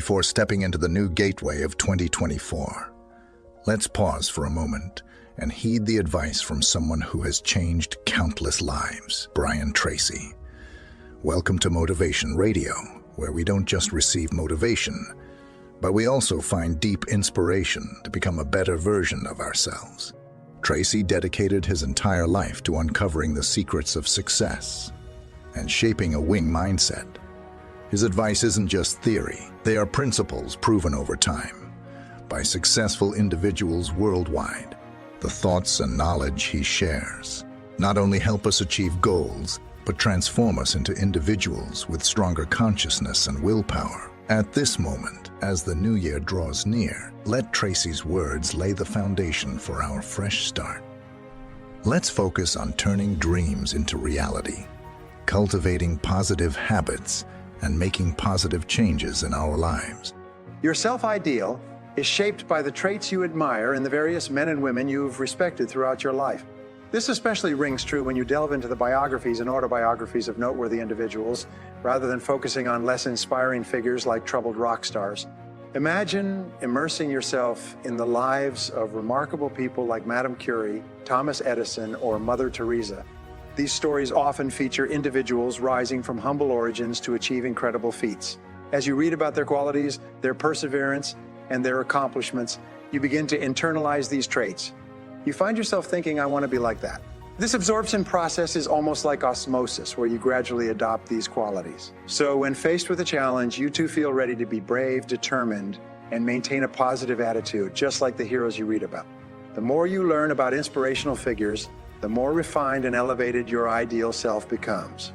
before stepping into the new gateway of 2024. Let's pause for a moment and heed the advice from someone who has changed countless lives, Brian Tracy. Welcome to Motivation Radio, where we don't just receive motivation, but we also find deep inspiration to become a better version of ourselves. Tracy dedicated his entire life to uncovering the secrets of success and shaping a wing mindset. His advice isn't just theory, they are principles proven over time by successful individuals worldwide. The thoughts and knowledge he shares not only help us achieve goals, but transform us into individuals with stronger consciousness and willpower. At this moment, as the new year draws near, let Tracy's words lay the foundation for our fresh start. Let's focus on turning dreams into reality, cultivating positive habits, and making positive changes in our lives. Your self-ideal is shaped by the traits you admire in the various men and women you've respected throughout your life. This especially rings true when you delve into the biographies and autobiographies of noteworthy individuals, rather than focusing on less inspiring figures like troubled rock stars. Imagine immersing yourself in the lives of remarkable people like Madame Curie, Thomas Edison, or Mother Teresa. These stories often feature individuals rising from humble origins to achieve incredible feats. As you read about their qualities, their perseverance, and their accomplishments, you begin to internalize these traits. You find yourself thinking, I want to be like that. This absorption process is almost like osmosis, where you gradually adopt these qualities. So when faced with a challenge, you too feel ready to be brave, determined, and maintain a positive attitude, just like the heroes you read about. The more you learn about inspirational figures, the more refined and elevated your ideal self becomes.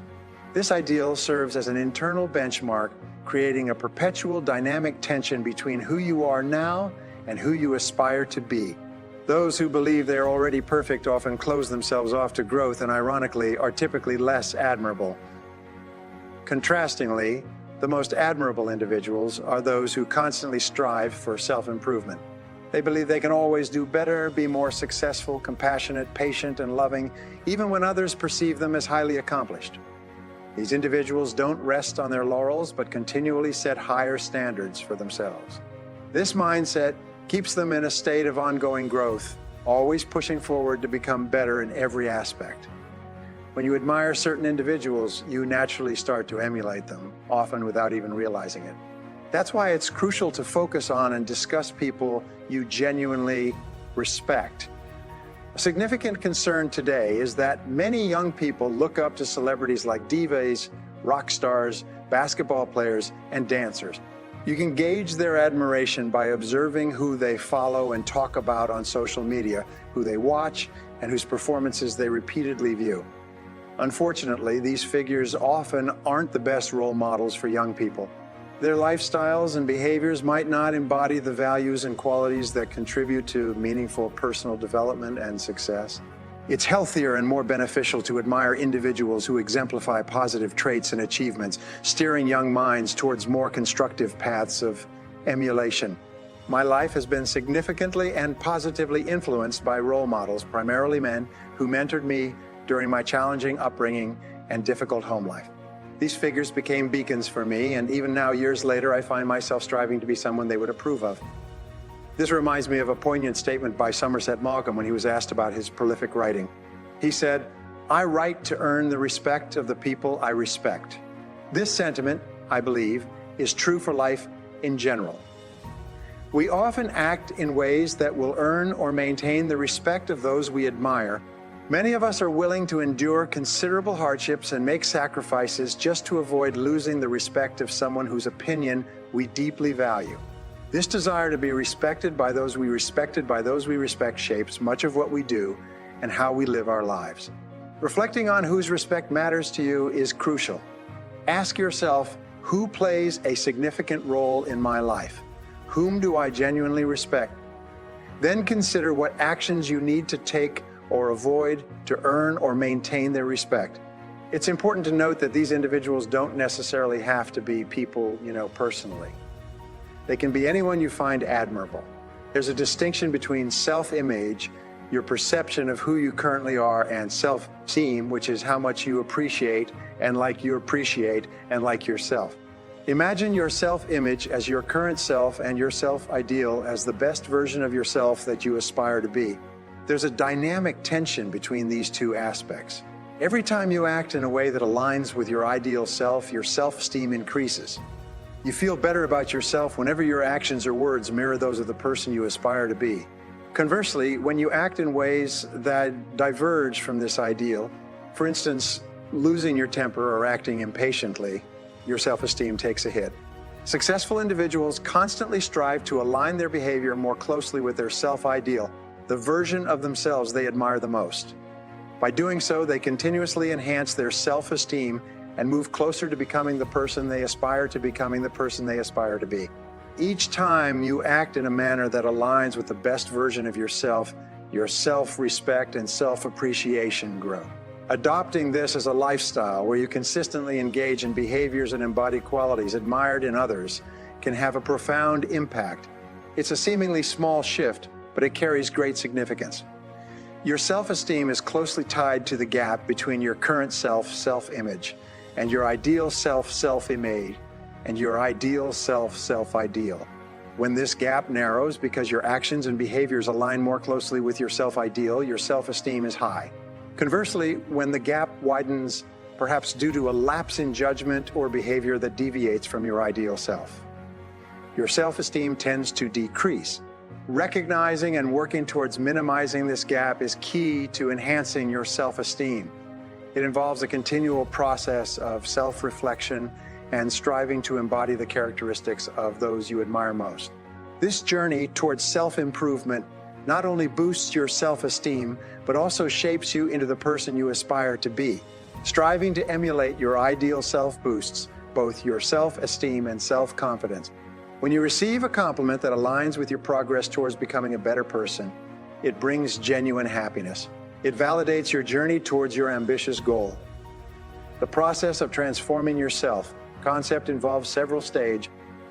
This ideal serves as an internal benchmark, creating a perpetual dynamic tension between who you are now and who you aspire to be. Those who believe they're already perfect often close themselves off to growth and, ironically, are typically less admirable. Contrastingly, the most admirable individuals are those who constantly strive for self-improvement. They believe they can always do better, be more successful, compassionate, patient, and loving, even when others perceive them as highly accomplished. These individuals don't rest on their laurels, but continually set higher standards for themselves. This mindset keeps them in a state of ongoing growth, always pushing forward to become better in every aspect. When you admire certain individuals, you naturally start to emulate them, often without even realizing it. That's why it's crucial to focus on and discuss people you genuinely respect. A significant concern today is that many young people look up to celebrities like divas, rock stars, basketball players, and dancers. You can gauge their admiration by observing who they follow and talk about on social media, who they watch, and whose performances they repeatedly view. Unfortunately, these figures often aren't the best role models for young people. Their lifestyles and behaviors might not embody the values and qualities that contribute to meaningful personal development and success. It's healthier and more beneficial to admire individuals who exemplify positive traits and achievements, steering young minds towards more constructive paths of emulation. My life has been significantly and positively influenced by role models, primarily men, who mentored me during my challenging upbringing and difficult home life. These figures became beacons for me, and even now, years later, I find myself striving to be someone they would approve of. This reminds me of a poignant statement by Somerset Maugham when he was asked about his prolific writing. He said, "I write to earn the respect of the people I respect." This sentiment, I believe, is true for life in general. We often act in ways that will earn or maintain the respect of those we admire. Many of us are willing to endure considerable hardships and make sacrifices just to avoid losing the respect of someone whose opinion we deeply value. This desire to be respected by those we respect shapes much of what we do and how we live our lives. Reflecting on whose respect matters to you is crucial. Ask yourself, who plays a significant role in my life? Whom do I genuinely respect? Then consider what actions you need to take or avoid to earn or maintain their respect. It's important to note that these individuals don't necessarily have to be people you know personally. They can be anyone you find admirable. There's a distinction between self-image, your perception of who you currently are, and self-esteem, which is how much you appreciate and like yourself. Imagine your self-image as your current self and your self-ideal as the best version of yourself that you aspire to be. There's a dynamic tension between these two aspects. Every time you act in a way that aligns with your ideal self, your self-esteem increases. You feel better about yourself whenever your actions or words mirror those of the person you aspire to be. Conversely, when you act in ways that diverge from this ideal, for instance, losing your temper or acting impatiently, your self-esteem takes a hit. Successful individuals constantly strive to align their behavior more closely with their self-ideal, the version of themselves they admire the most. By doing so, they continuously enhance their self-esteem and move closer to becoming the person they aspire to be. Each time you act in a manner that aligns with the best version of yourself, your self-respect and self-appreciation grow. Adopting this as a lifestyle where you consistently engage in behaviors and embody qualities admired in others can have a profound impact. It's a seemingly small shift, but it carries great significance. Your self-esteem is closely tied to the gap between your current self-image, and your ideal self-image, and your ideal self-ideal. When this gap narrows because your actions and behaviors align more closely with your self-ideal, your self-esteem is high. Conversely, when the gap widens, perhaps due to a lapse in judgment or behavior that deviates from your ideal self, your self-esteem tends to decrease. Recognizing and working towards minimizing this gap is key to enhancing your self-esteem. It involves a continual process of self-reflection and striving to embody the characteristics of those you admire most. This journey towards self-improvement not only boosts your self-esteem, but also shapes you into the person you aspire to be. Striving to emulate your ideal self boosts both your self-esteem and self-confidence. When you receive a compliment that aligns with your progress towards becoming a better person, it brings genuine happiness. It validates your journey towards your ambitious goal. The process of transforming yourself concept involves several stages.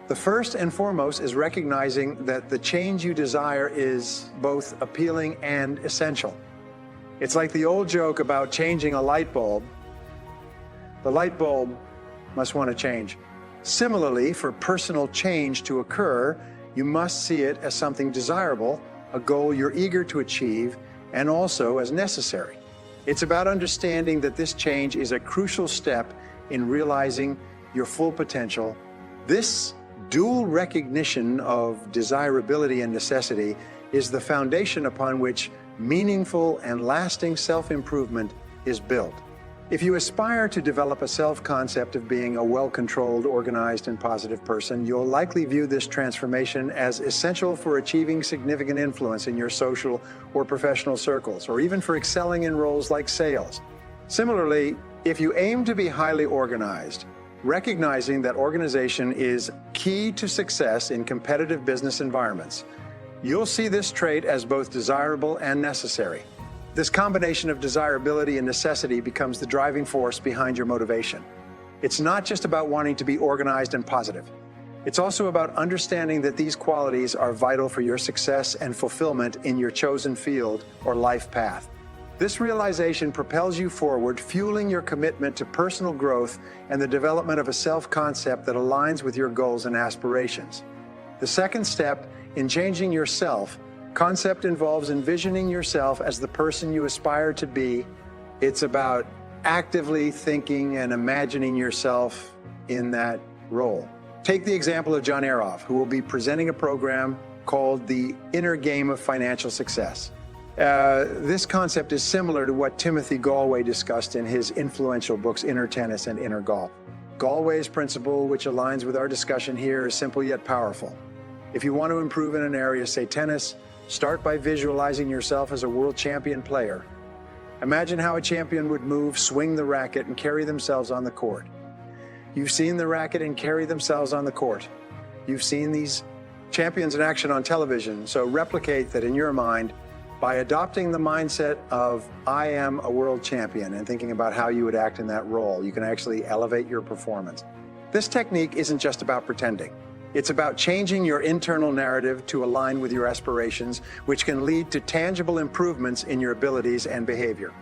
The first and foremost is recognizing that the change you desire is both appealing and essential. It's like the old joke about changing a light bulb. The light bulb must want to change. Similarly, for personal change to occur, you must see it as something desirable, a goal you're eager to achieve, and also as necessary. It's about understanding that this change is a crucial step in realizing your full potential. This dual recognition of desirability and necessity is the foundation upon which meaningful and lasting self-improvement is built. If you aspire to develop a self-concept of being a well-controlled, organized, and positive person, you'll likely view this transformation as essential for achieving significant influence in your social or professional circles, or even for excelling in roles like sales. Similarly, if you aim to be highly organized, recognizing that organization is key to success in competitive business environments, you'll see this trait as both desirable and necessary. This combination of desirability and necessity becomes the driving force behind your motivation. It's not just about wanting to be organized and positive. It's also about understanding that these qualities are vital for your success and fulfillment in your chosen field or life path. This realization propels you forward, fueling your commitment to personal growth and the development of a self-concept that aligns with your goals and aspirations. The second step in changing your self-concept involves envisioning yourself as the person you aspire to be. It's about actively thinking and imagining yourself in that role. Take the example of John Aroff, who will be presenting a program called The Inner Game of Financial Success. This concept is similar to what Timothy Galway discussed in his influential books Inner Tennis and Inner Golf. Galway's principle, which aligns with our discussion here, is simple yet powerful. If you want to improve in an area, say tennis, start by visualizing yourself as a world champion player. Imagine how a champion would move, swing the racket, and carry themselves on the court. You've seen the racket and carry themselves on the court. You've seen these champions in action on television, so replicate that in your mind by adopting the mindset of I am a world champion and thinking about how you would act in that role. You can actually elevate your performance. This technique isn't just about pretending. It's about changing your internal narrative to align with your aspirations, which can lead to tangible improvements in your abilities and behavior.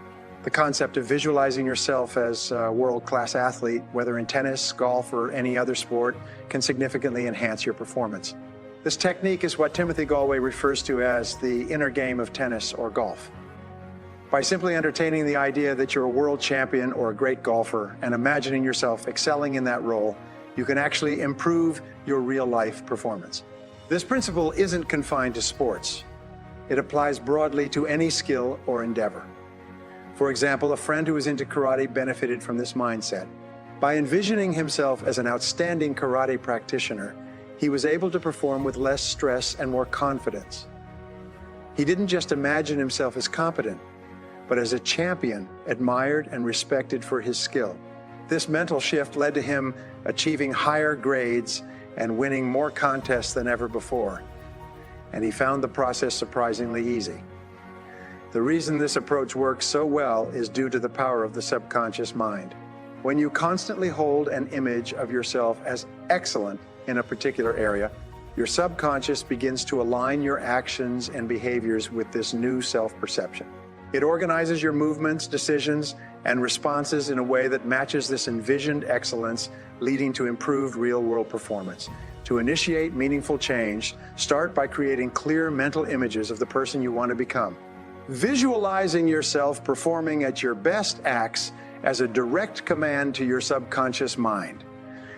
The concept of visualizing yourself as a world-class athlete, whether in tennis, golf, or any other sport, can significantly enhance your performance. This technique is what Timothy Galway refers to as the inner game of tennis or golf. By simply entertaining the idea that you're a world champion or a great golfer and imagining yourself excelling in that role, you can actually improve your real-life performance. This principle isn't confined to sports. It applies broadly to any skill or endeavor. For example, a friend who is into karate benefited from this mindset. By envisioning himself as an outstanding karate practitioner, he was able to perform with less stress and more confidence. He didn't just imagine himself as competent, but as a champion, admired and respected for his skill. This mental shift led to him achieving higher grades and winning more contests than ever before. And he found the process surprisingly easy. The reason this approach works so well is due to the power of the subconscious mind. When you constantly hold an image of yourself as excellent in a particular area, your subconscious begins to align your actions and behaviors with this new self-perception. It organizes your movements, decisions, and responses in a way that matches this envisioned excellence, leading to improved real-world performance. To initiate meaningful change, start by creating clear mental images of the person you want to become. Visualizing yourself performing at your best acts as a direct command to your subconscious mind.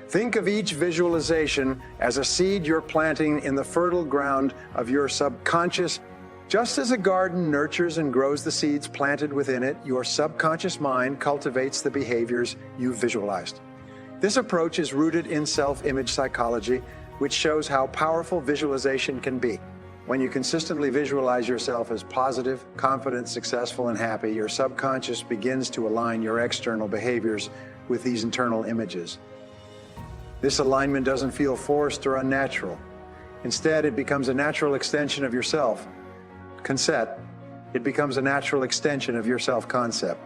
Think of each visualization as a seed you're planting in the fertile ground of your subconscious. Just as a garden nurtures and grows the seeds planted within it, your subconscious mind cultivates the behaviors you've visualized. This approach is rooted in self-image psychology, which shows how powerful visualization can be. When you consistently visualize yourself as positive, confident, successful, and happy, your subconscious begins to align your external behaviors with these internal images. This alignment doesn't feel forced or unnatural. Instead, it becomes a natural extension of yourself. It becomes a natural extension of your self-concept.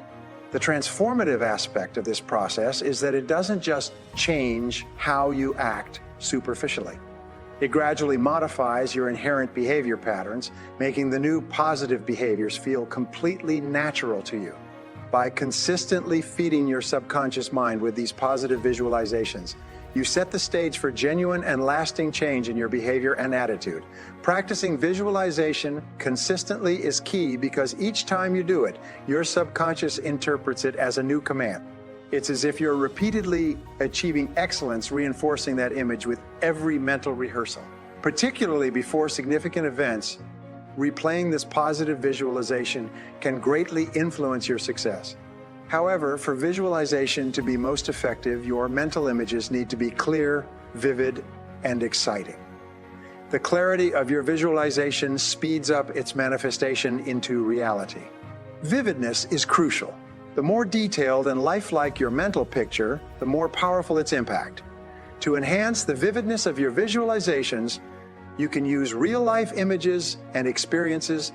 The transformative aspect of this process is that it doesn't just change how you act superficially. It gradually modifies your inherent behavior patterns, making the new positive behaviors feel completely natural to you. By consistently feeding your subconscious mind with these positive visualizations, you set the stage for genuine and lasting change in your behavior and attitude. Practicing visualization consistently is key because each time you do it, your subconscious interprets it as a new command. It's as if you're repeatedly achieving excellence, reinforcing that image with every mental rehearsal. Particularly before significant events, replaying this positive visualization can greatly influence your success. However, for visualization to be most effective, your mental images need to be clear, vivid, and exciting. The clarity of your visualization speeds up its manifestation into reality. Vividness is crucial. The more detailed and lifelike your mental picture, the more powerful its impact. To enhance the vividness of your visualizations, you can use real-life images and experiences.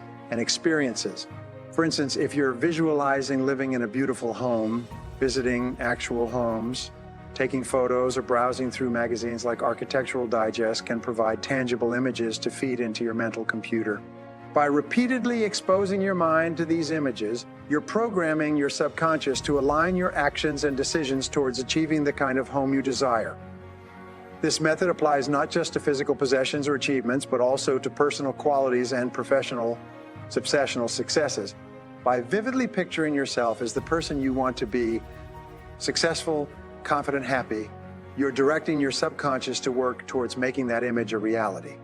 For instance, if you're visualizing living in a beautiful home, visiting actual homes, taking photos, or browsing through magazines like Architectural Digest can provide tangible images to feed into your mental computer. By repeatedly exposing your mind to these images, you're programming your subconscious to align your actions and decisions towards achieving the kind of home you desire. This method applies not just to physical possessions or achievements, but also to personal qualities and professional successes. By vividly picturing yourself as the person you want to be, successful, confident, happy, you're directing your subconscious to work towards making that image a reality.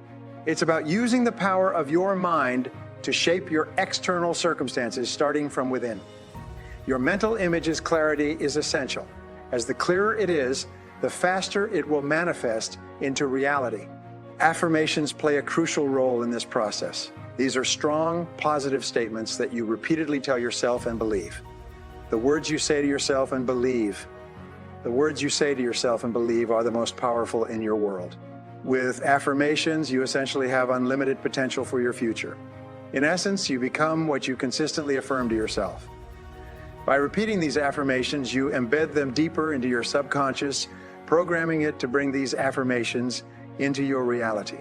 It's about using the power of your mind to shape your external circumstances, starting from within. Your mental image's clarity is essential. As the clearer it is, the faster it will manifest into reality. Affirmations play a crucial role in this process. These are strong, positive statements that you repeatedly tell yourself and believe. The words you say to yourself and believe are the most powerful in your world. With affirmations, you essentially have unlimited potential for your future. In essence, you become what you consistently affirm to yourself. By repeating these affirmations, you embed them deeper into your subconscious, programming it to bring these affirmations into your reality.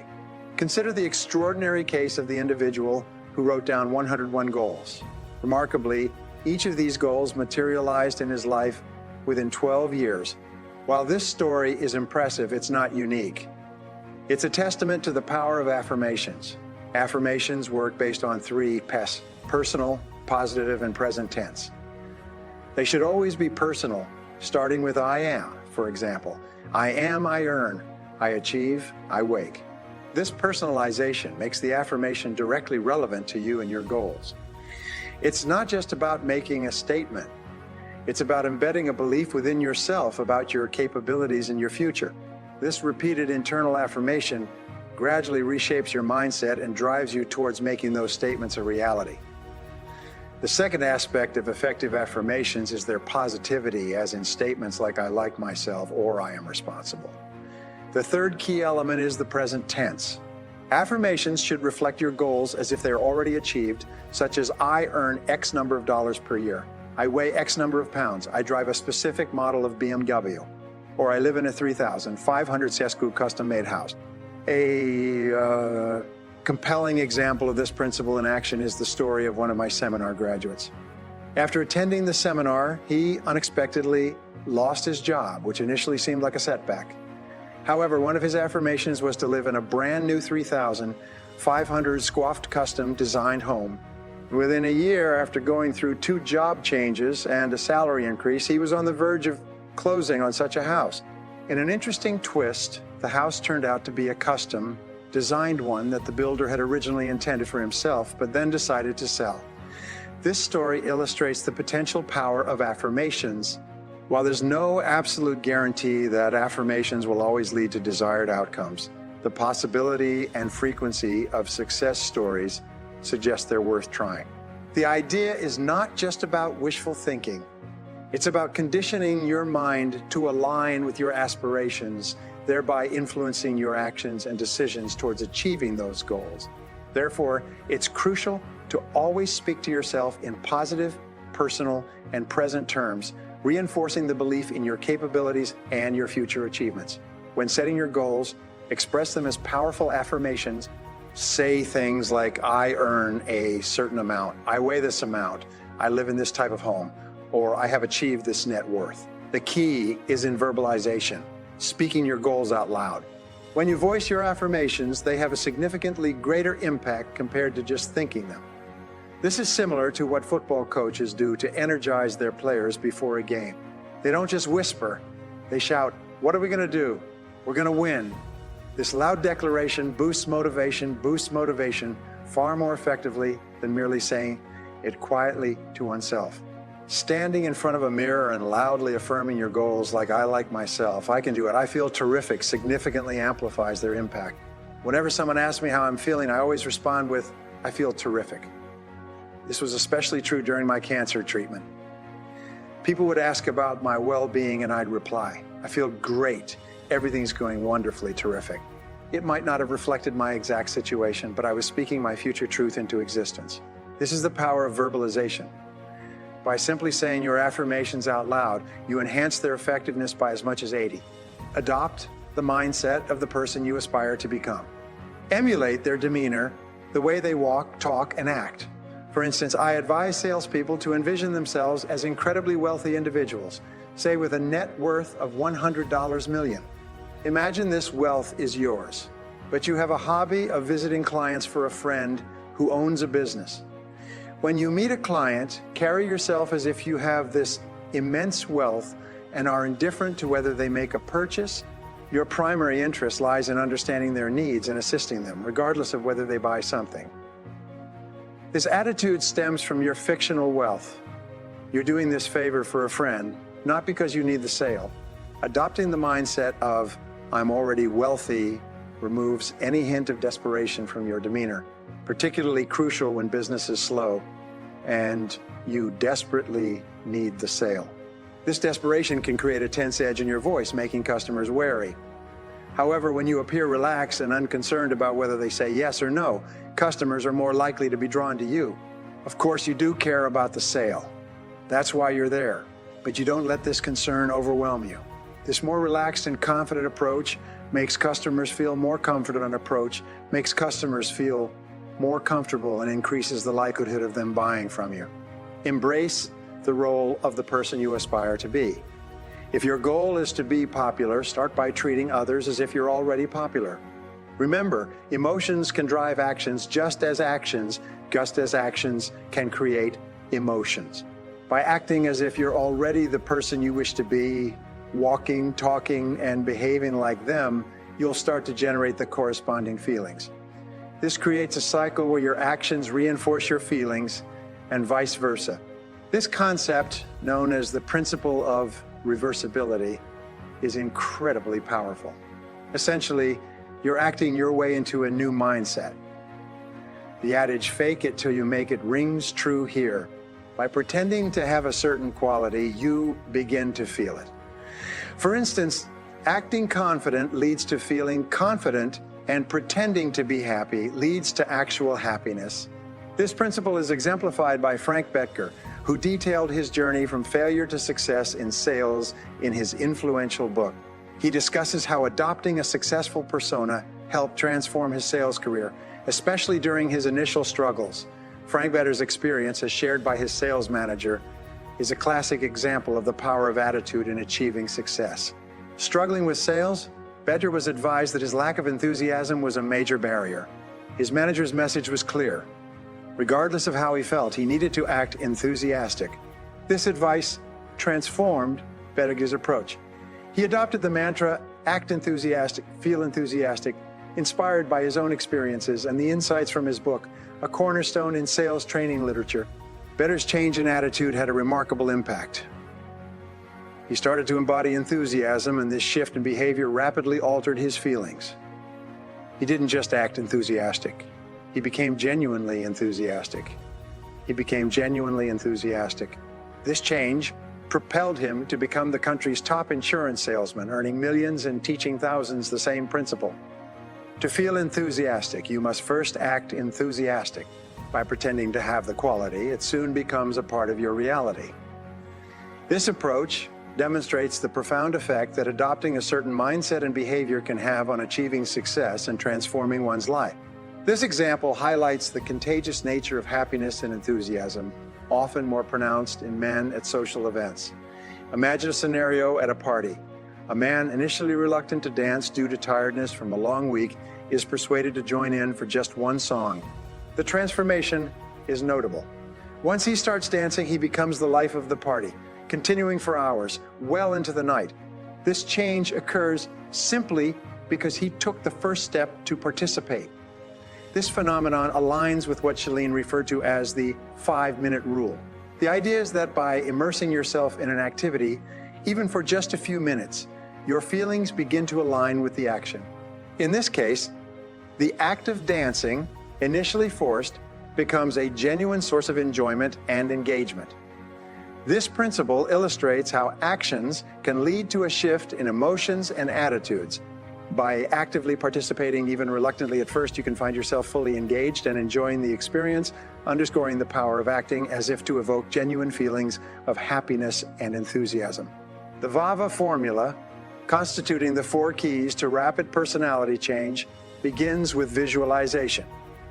Consider the extraordinary case of the individual who wrote down 101 goals. Remarkably, Each of these goals materialized in his life within 12 years. While this story is impressive, it's not unique. It's a testament to the power of affirmations. Affirmations work based on three P's: personal, positive, and present tense. They should always be personal, starting with I am, for example. I am, I earn, I achieve, I wake. This personalization makes the affirmation directly relevant to you and your goals. It's not just about making a statement. It's about embedding a belief within yourself about your capabilities and your future. This repeated internal affirmation gradually reshapes your mindset and drives you towards making those statements a reality. The second aspect of effective affirmations is their positivity, as in statements like I like myself or I am responsible. The third key element is the present tense. Affirmations should reflect your goals as if they're already achieved, such as I earn X number of dollars per year, I weigh X number of pounds, I drive a specific model of BMW, or I live in a 3,500 Sescu custom-made house. A compelling example of this principle in action is the story of one of my seminar graduates. After attending the seminar, he unexpectedly lost his job, which initially seemed like a setback. However, one of his affirmations was to live in a brand new 3,500 squaffed custom designed home. Within a year, after going through 2 job changes and a salary increase, he was on the verge of closing on such a house. In an interesting twist, the house turned out to be a custom designed one that the builder had originally intended for himself, but then decided to sell. This story illustrates the potential power of affirmations. While there's no absolute guarantee that affirmations will always lead to desired outcomes, the possibility and frequency of success stories suggest they're worth trying. The idea is not just about wishful thinking. It's about conditioning your mind to align with your aspirations, thereby influencing your actions and decisions towards achieving those goals. Therefore, it's crucial to always speak to yourself in positive, personal, and present terms, reinforcing the belief in your capabilities and your future achievements. When setting your goals, express them as powerful affirmations. Say things like, I earn a certain amount, I weigh this amount, I live in this type of home, or I have achieved this net worth. The key is in verbalization, speaking your goals out loud. When you voice your affirmations, they have a significantly greater impact compared to just thinking them. This is similar to what football coaches do to energize their players before a game. They don't just whisper, they shout, what are we going to do? We're going to win. This loud declaration boosts motivation far more effectively than merely saying it quietly to oneself. Standing in front of a mirror and loudly affirming your goals like I like myself, I can do it, I feel terrific, significantly amplifies their impact. Whenever someone asks me how I'm feeling, I always respond with, I feel terrific. This was especially true during my cancer treatment. People would ask about my well-being and I'd reply, I feel great. Everything's going wonderfully terrific. It might not have reflected my exact situation, but I was speaking my future truth into existence. This is the power of verbalization. By simply saying your affirmations out loud, you enhance their effectiveness by as much as 80. Adopt the mindset of the person you aspire to become. Emulate their demeanor, the way they walk, talk, and act. For instance, I advise salespeople to envision themselves as incredibly wealthy individuals, say with a net worth of $100 million. Imagine this wealth is yours, but you have a hobby of visiting clients for a friend who owns a business. When you meet a client, carry yourself as if you have this immense wealth and are indifferent to whether they make a purchase. Your primary interest lies in understanding their needs and assisting them, regardless of whether they buy something. This attitude stems from your fictional wealth. You're doing this favor for a friend, not because you need the sale. Adopting the mindset of, I'm already wealthy, removes any hint of desperation from your demeanor, particularly crucial when business is slow and you desperately need the sale. This desperation can create a tense edge in your voice, making customers wary. However, when you appear relaxed and unconcerned about whether they say yes or no, customers are more likely to be drawn to you. Of course, you do care about the sale. That's why you're there, but you don't let this concern overwhelm you. This more relaxed and confident approach makes customers feel more confident and makes customers feel more comfortable and increases the likelihood of them buying from you. Embrace the role of the person you aspire to be. If your goal is to be popular, start by treating others as if you're already popular. Remember, emotions can drive actions just as actions can create emotions. By acting as if you're already the person you wish to be, walking, talking, and behaving like them, you'll start to generate the corresponding feelings. This creates a cycle where your actions reinforce your feelings and vice versa. This concept, known as the principle of reversibility, is incredibly powerful. Essentially, you're acting your way into a new mindset. The adage, fake it till you make it, rings true here. By pretending to have a certain quality, you begin to feel it. For instance, acting confident leads to feeling confident, and pretending to be happy leads to actual happiness. This principle is exemplified by Frank Bettger, who detailed his journey from failure to success in sales in his influential book. He discusses how adopting a successful persona helped transform his sales career, especially during his initial struggles. Frank Bettger's experience, as shared by his sales manager, is a classic example of the power of attitude in achieving success. Struggling with sales, Bettger was advised that his lack of enthusiasm was a major barrier. His manager's message was clear. Regardless of how he felt, he needed to act enthusiastic. This advice transformed Bettger's approach. He adopted the mantra, act enthusiastic, feel enthusiastic, inspired by his own experiences and the insights from his book, a cornerstone in sales training literature. Bettger's change in attitude had a remarkable impact. He started to embody enthusiasm, and this shift in behavior rapidly altered his feelings. He didn't just act enthusiastic. He became genuinely enthusiastic. This change propelled him to become the country's top insurance salesman, earning millions and teaching thousands the same principle. To feel enthusiastic, you must first act enthusiastic. By pretending to have the quality, it soon becomes a part of your reality. This approach demonstrates the profound effect that adopting a certain mindset and behavior can have on achieving success and transforming one's life. This example highlights the contagious nature of happiness and enthusiasm, often more pronounced in men at social events. Imagine a scenario at a party. A man initially reluctant to dance due to tiredness from a long week is persuaded to join in for just one song. The transformation is notable. Once he starts dancing, he becomes the life of the party, continuing for hours, well into the night. This change occurs simply because he took the first step to participate. This phenomenon aligns with what Chalene referred to as the 5-minute rule. The idea is that by immersing yourself in an activity, even for just a few minutes, your feelings begin to align with the action. In this case, the act of dancing, initially forced, becomes a genuine source of enjoyment and engagement. This principle illustrates how actions can lead to a shift in emotions and attitudes. By actively participating, even reluctantly at first, you can find yourself fully engaged and enjoying the experience, underscoring the power of acting as if to evoke genuine feelings of happiness and enthusiasm. The VAVA formula, constituting the 4 keys to rapid personality change, begins with visualization.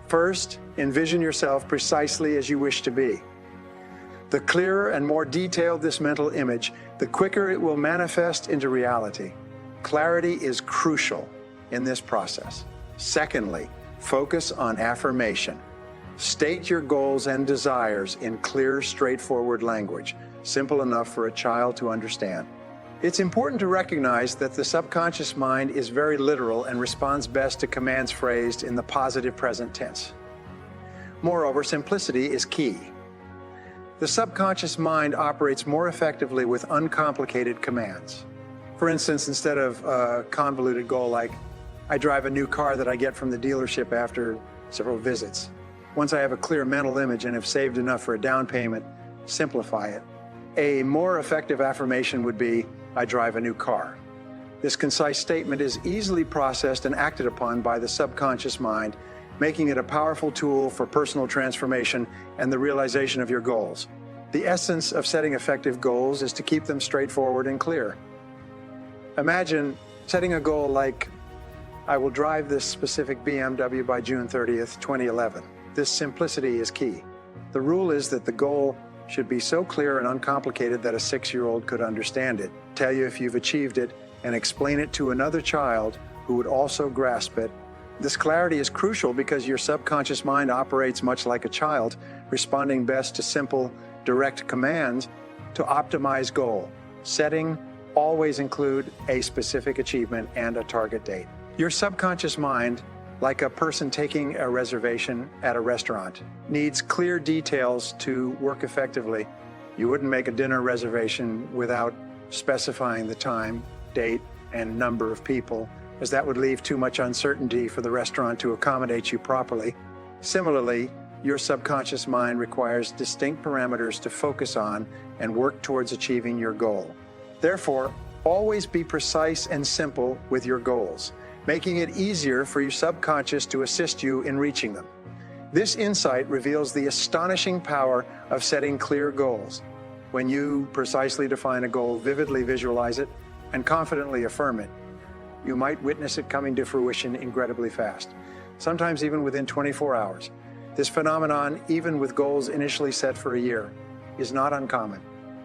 First, envision yourself precisely as you wish to be. The clearer and more detailed this mental image, the quicker it will manifest into reality. Clarity is crucial in this process. Secondly, focus on affirmation. State your goals and desires in clear, straightforward language, simple enough for a child to understand. It's important to recognize that the subconscious mind is very literal and responds best to commands phrased in the positive present tense. Moreover, simplicity is key. The subconscious mind operates more effectively with uncomplicated commands. For instance, instead of a convoluted goal like, I drive a new car that I get from the dealership after several visits. Once I have a clear mental image and have saved enough for a down payment, simplify it. A more effective affirmation would be, I drive a new car. This concise statement is easily processed and acted upon by the subconscious mind, making it a powerful tool for personal transformation and the realization of your goals. The essence of setting effective goals is to keep them straightforward and clear. Imagine setting a goal like, I will drive this specific BMW by June 30th, 2011. This simplicity is key. The rule is that the goal should be so clear and uncomplicated that a 6-year-old could understand it, tell you if you've achieved it, and explain it to another child who would also grasp it. This clarity is crucial because your subconscious mind operates much like a child, responding best to simple, direct commands to optimize goal. Setting always include a specific achievement and a target date. Your subconscious mind, like a person taking a reservation at a restaurant, needs clear details to work effectively. You wouldn't make a dinner reservation without specifying the time, date, and number of people, as that would leave too much uncertainty for the restaurant to accommodate you properly. Similarly, your subconscious mind requires distinct parameters to focus on and work towards achieving your goal. Therefore, always be precise and simple with your goals, making it easier for your subconscious to assist you in reaching them. This insight reveals the astonishing power of setting clear goals. When you precisely define a goal, vividly visualize it, and confidently affirm it, you might witness it coming to fruition incredibly fast, sometimes even within 24 hours. This phenomenon, even with goals initially set for a year, is not uncommon.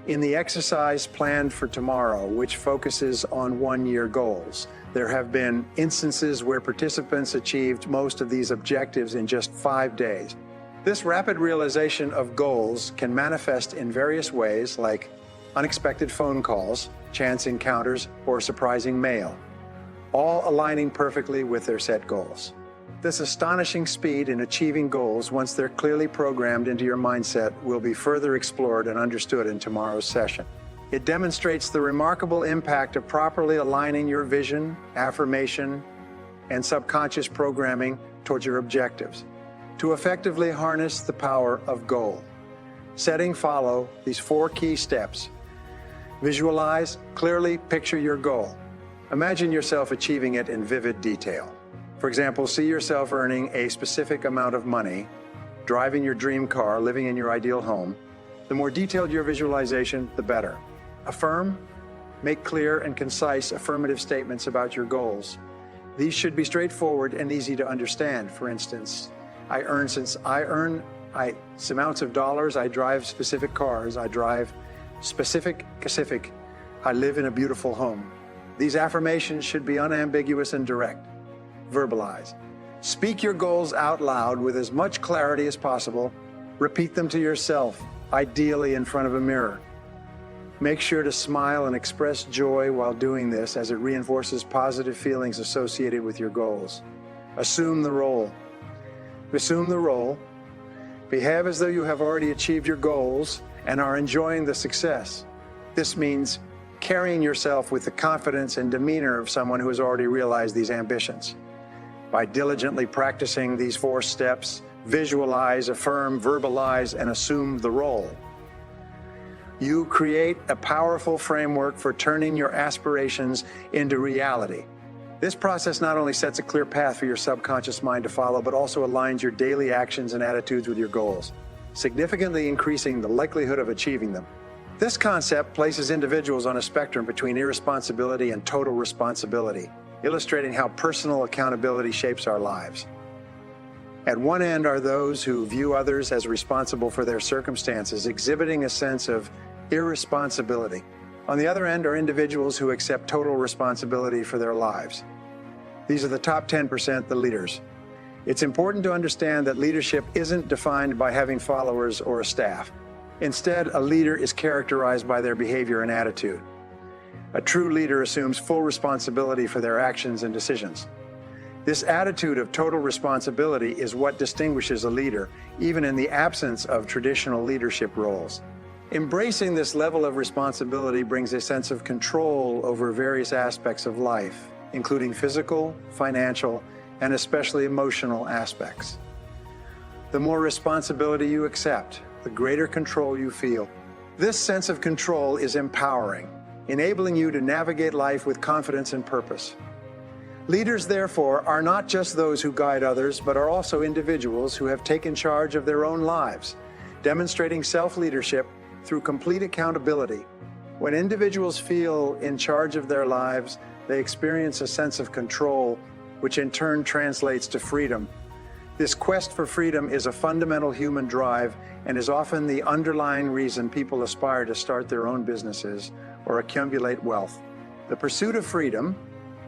In the exercise planned for tomorrow, which focuses on 1-year goals, there have been instances where participants achieved most of these objectives in just 5 days. This rapid realization of goals can manifest in various ways, like unexpected phone calls, chance encounters, or surprising mail, all aligning perfectly with their set goals. This astonishing speed in achieving goals, once they're clearly programmed into your mindset, will be further explored and understood in tomorrow's session. It demonstrates the remarkable impact of properly aligning your vision, affirmation, and subconscious programming towards your objectives. To effectively harness the power of goal, setting follow these 4 key steps. Visualize, clearly picture your goal. Imagine yourself achieving it in vivid detail. For example, see yourself earning a specific amount of money, driving your dream car, living in your ideal home. The more detailed your visualization, the better. Affirm, make clear and concise affirmative statements about your goals. These should be straightforward and easy to understand. For instance, I earn amounts of dollars, I drive specific cars, I drive specific, I live in a beautiful home. These affirmations should be unambiguous and direct. Verbalize. Speak your goals out loud with as much clarity as possible. Repeat them to yourself, ideally in front of a mirror. Make sure to smile and express joy while doing this, as it reinforces positive feelings associated with your goals. Assume the role. Assume the role. Behave as though you have already achieved your goals and are enjoying the success. This means carrying yourself with the confidence and demeanor of someone who has already realized these ambitions. By diligently practicing these 4 steps, visualize, affirm, verbalize, and assume the role, you create a powerful framework for turning your aspirations into reality. This process not only sets a clear path for your subconscious mind to follow, but also aligns your daily actions and attitudes with your goals, significantly increasing the likelihood of achieving them. This concept places individuals on a spectrum between irresponsibility and total responsibility, illustrating how personal accountability shapes our lives. At one end are those who view others as responsible for their circumstances, exhibiting a sense of irresponsibility. On the other end are individuals who accept total responsibility for their lives. These are the top 10%, the leaders. It's important to understand that leadership isn't defined by having followers or a staff. Instead, a leader is characterized by their behavior and attitude. A true leader assumes full responsibility for their actions and decisions. This attitude of total responsibility is what distinguishes a leader, even in the absence of traditional leadership roles. Embracing this level of responsibility brings a sense of control over various aspects of life, including physical, financial, and especially emotional aspects. The more responsibility you accept, the greater control you feel. This sense of control is empowering, enabling you to navigate life with confidence and purpose. Leaders, therefore, are not just those who guide others, but are also individuals who have taken charge of their own lives, demonstrating self-leadership through complete accountability. When individuals feel in charge of their lives, they experience a sense of control, which in turn translates to freedom. This quest for freedom is a fundamental human drive and is often the underlying reason people aspire to start their own businesses or accumulate wealth. The pursuit of freedom,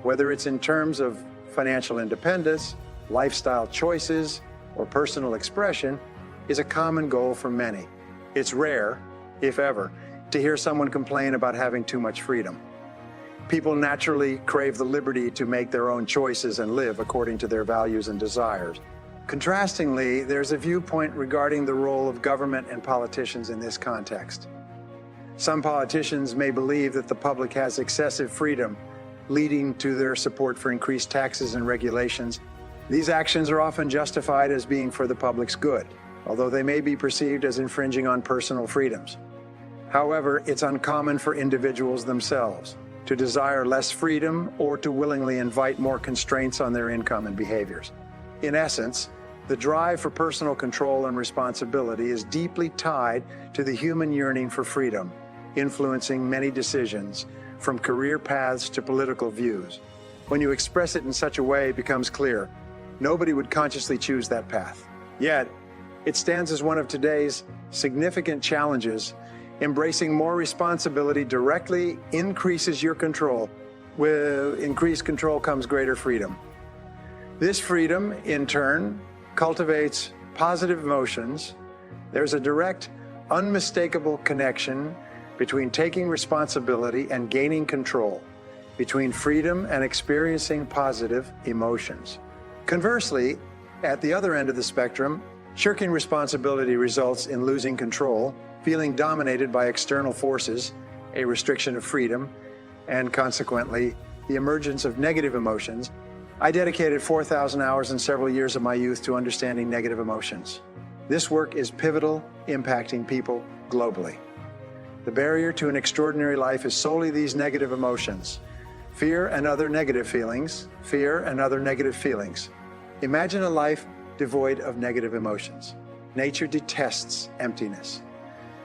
whether it's in terms of financial independence, lifestyle choices, or personal expression, is a common goal for many. It's rare, if ever, to hear someone complain about having too much freedom. People naturally crave the liberty to make their own choices and live according to their values and desires. Contrastingly, there's a viewpoint regarding the role of government and politicians in this context. Some politicians may believe that the public has excessive freedom, leading to their support for increased taxes and regulations. These actions are often justified as being for the public's good, although they may be perceived as infringing on personal freedoms. However, it's uncommon for individuals themselves to desire less freedom or to willingly invite more constraints on their income and behaviors. In essence, the drive for personal control and responsibility is deeply tied to the human yearning for freedom, influencing many decisions, from career paths to political views. When you express it in such a way, it becomes clear nobody would consciously choose that path. Yet, it stands as one of today's significant challenges. Embracing more responsibility directly increases your control. With increased control comes greater freedom. This freedom, in turn, cultivates positive emotions. There's a direct, unmistakable connection between taking responsibility and gaining control, between freedom and experiencing positive emotions. Conversely, at the other end of the spectrum, shirking responsibility results in losing control, feeling dominated by external forces, a restriction of freedom, and consequently, the emergence of negative emotions. I dedicated 4,000 hours in several years of my youth to understanding negative emotions. This work is pivotal, impacting people globally. The barrier to an extraordinary life is solely these negative emotions. Fear and other negative feelings. Fear and other negative feelings. Imagine a life devoid of negative emotions. Nature detests emptiness.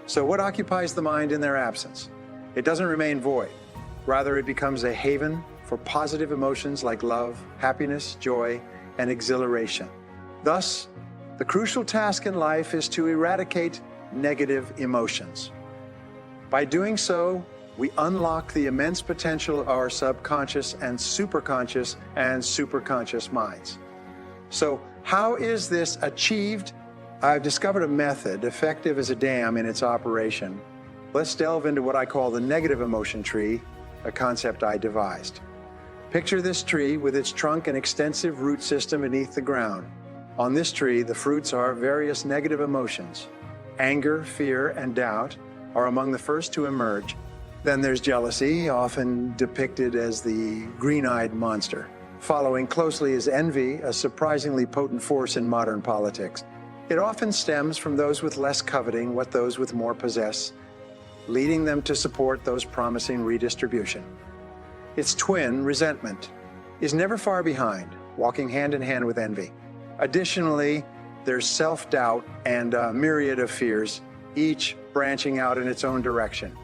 So what occupies the mind in their absence? It doesn't remain void. Rather, it becomes a haven for positive emotions like love, happiness, joy, and exhilaration. Thus, the crucial task in life is to eradicate negative emotions. By doing so, we unlock the immense potential of our subconscious and superconscious minds. So, how is this achieved? I've discovered a method effective as a dam in its operation. Let's delve into what I call the negative emotion tree, a concept I devised. Picture this tree with its trunk and extensive root system beneath the ground. On this tree, the fruits are various negative emotions. Anger, fear, and doubt are among the first to emerge. Then there's jealousy, often depicted as the green-eyed monster. Following closely is envy, a surprisingly potent force in modern politics. It often stems from those with less coveting what those with more possess, leading them to support those promising redistribution. Its twin, resentment, is never far behind, walking hand in hand with envy. Additionally, there's self-doubt and a myriad of fears, each branching out in its own direction.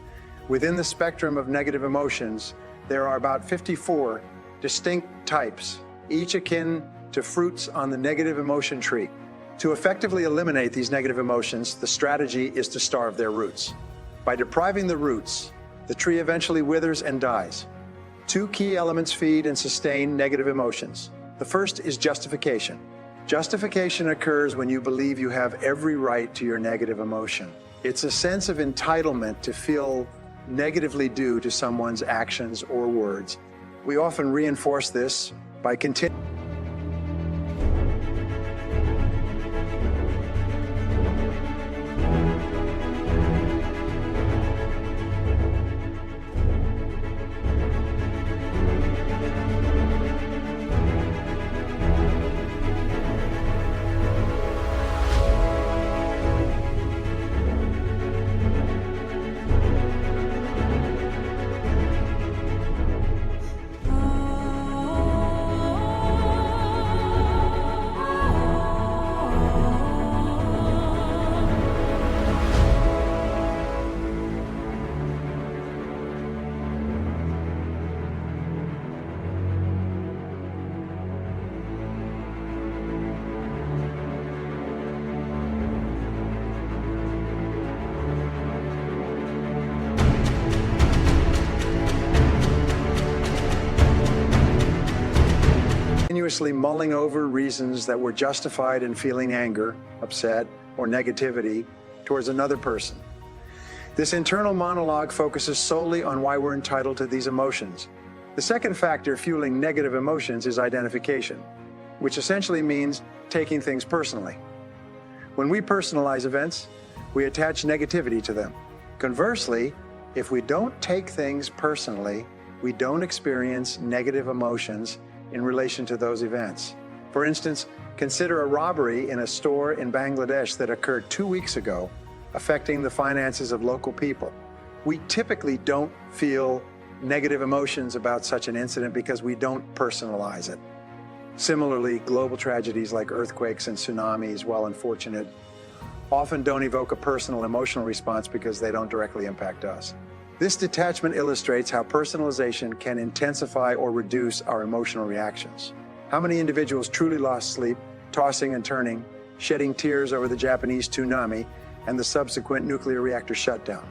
Within the spectrum of negative emotions, there are about 54 distinct types, each akin to fruits on the negative emotion tree. To effectively eliminate these negative emotions, the strategy is to starve their roots. By depriving the roots, the tree eventually withers and dies. Two key elements feed and sustain negative emotions. The first is justification. Justification occurs when you believe you have every right to your negative emotion. It's a sense of entitlement to feel negatively due to someone's actions or words. We often reinforce this by continuing. continuously mulling over reasons that we're justified in feeling anger, upset, or negativity towards another person. This internal monologue focuses solely on why we're entitled to these emotions. The second factor fueling negative emotions is identification, which essentially means taking things personally. When we personalize events, we attach negativity to them. Conversely, if we don't take things personally, we don't experience negative emotions in relation to those events. For instance, consider a robbery in a store in Bangladesh that occurred 2 weeks ago, affecting the finances of local people. We typically don't feel negative emotions about such an incident because we don't personalize it. Similarly, global tragedies like earthquakes and tsunamis, while unfortunate, often don't evoke a personal emotional response because they don't directly impact us. This detachment illustrates how personalization can intensify or reduce our emotional reactions. How many individuals truly lost sleep, tossing and turning, shedding tears over the Japanese tsunami and the subsequent nuclear reactor shutdown?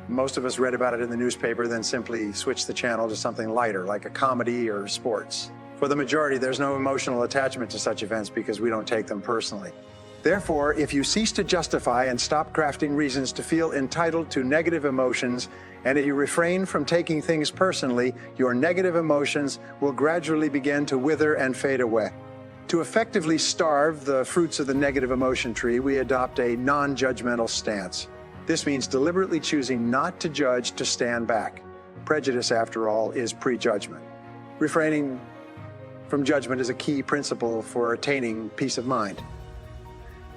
Most of us read about it in the newspaper, then simply switched the channel to something lighter, like a comedy or sports. For the majority, there's no emotional attachment to such events because we don't take them personally. Therefore, if you cease to justify and stop crafting reasons to feel entitled to negative emotions, and if you refrain from taking things personally, your negative emotions will gradually begin to wither and fade away. To effectively starve the fruits of the negative emotion tree, we adopt a non-judgmental stance. This means deliberately choosing not to judge, to stand back. Prejudice, after all, is prejudgment. Refraining from judgment is a key principle for attaining peace of mind.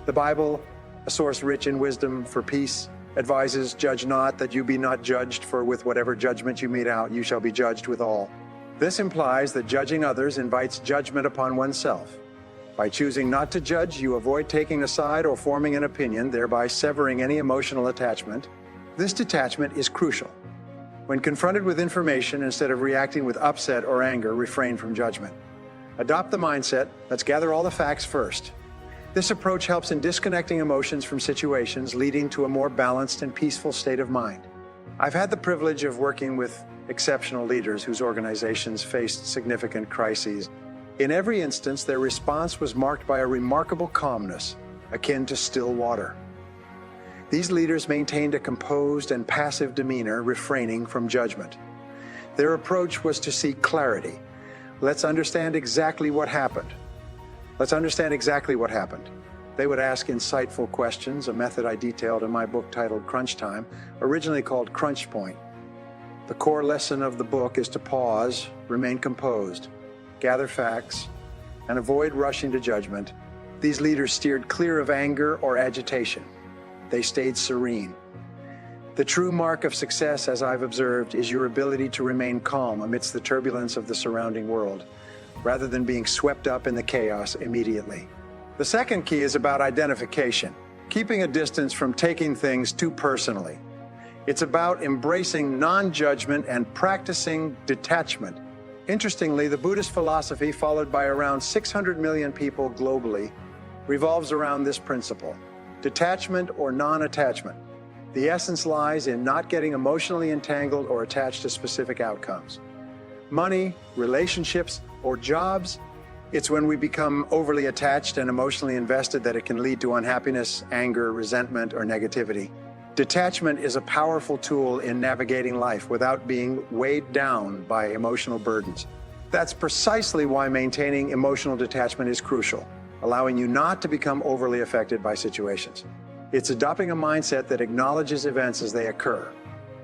The Bible, a source rich in wisdom for peace, advises, "Judge not, that you be not judged, for with whatever judgment you mete out, you shall be judged withal." This implies that judging others invites judgment upon oneself. By choosing not to judge, you avoid taking a side or forming an opinion, thereby severing any emotional attachment. This detachment is crucial. When confronted with information, instead of reacting with upset or anger, refrain from judgment. Adopt the mindset, let's gather all the facts first. This approach helps in disconnecting emotions from situations, leading to a more balanced and peaceful state of mind. I've had the privilege of working with exceptional leaders whose organizations faced significant crises. In every instance, their response was marked by a remarkable calmness, akin to still water. These leaders maintained a composed and passive demeanor, refraining from judgment. Their approach was to seek clarity. Let's understand exactly what happened. Let's understand exactly what happened. They would ask insightful questions, a method I detailed in my book titled Crunch Time, originally called Crunch Point. The core lesson of the book is to pause, remain composed, gather facts, and avoid rushing to judgment. These leaders steered clear of anger or agitation. They stayed serene. The true mark of success, as I've observed, is your ability to remain calm amidst the turbulence of the surrounding world, rather than being swept up in the chaos immediately. The second key is about identification, keeping a distance from taking things too personally. It's about embracing non-judgment and practicing detachment. Interestingly, the Buddhist philosophy, followed by around 600 million people globally, revolves around this principle: detachment or non-attachment. The essence lies in not getting emotionally entangled or attached to specific outcomes. Money, relationships, or jobs, it's when we become overly attached and emotionally invested that it can lead to unhappiness, anger, resentment, or negativity. Detachment is a powerful tool in navigating life without being weighed down by emotional burdens. That's precisely why maintaining emotional detachment is crucial, allowing you not to become overly affected by situations. It's adopting a mindset that acknowledges events as they occur,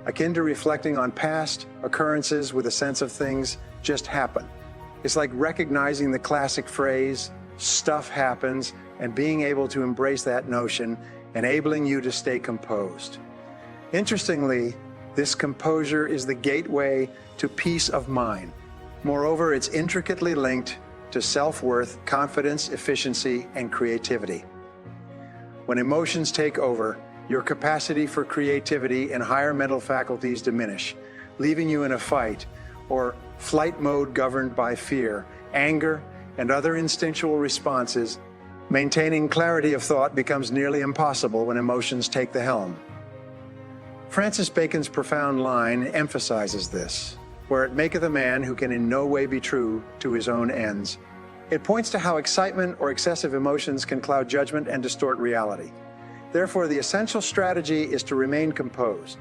akin to reflecting on past occurrences with a sense of things just happen. It's like recognizing the classic phrase, "stuff happens," and being able to embrace that notion, enabling you to stay composed. Interestingly, this composure is the gateway to peace of mind. Moreover, it's intricately linked to self-worth, confidence, efficiency, and creativity. When emotions take over, your capacity for creativity and higher mental faculties diminish, leaving you in a fight or flight mode governed by fear, anger, and other instinctual responses. Maintaining clarity of thought becomes nearly impossible when emotions take the helm. Francis Bacon's profound line emphasizes this: "Where it maketh a man who can in no way be true to his own ends." It points to how excitement or excessive emotions can cloud judgment and distort reality. Therefore, the essential strategy is to remain composed.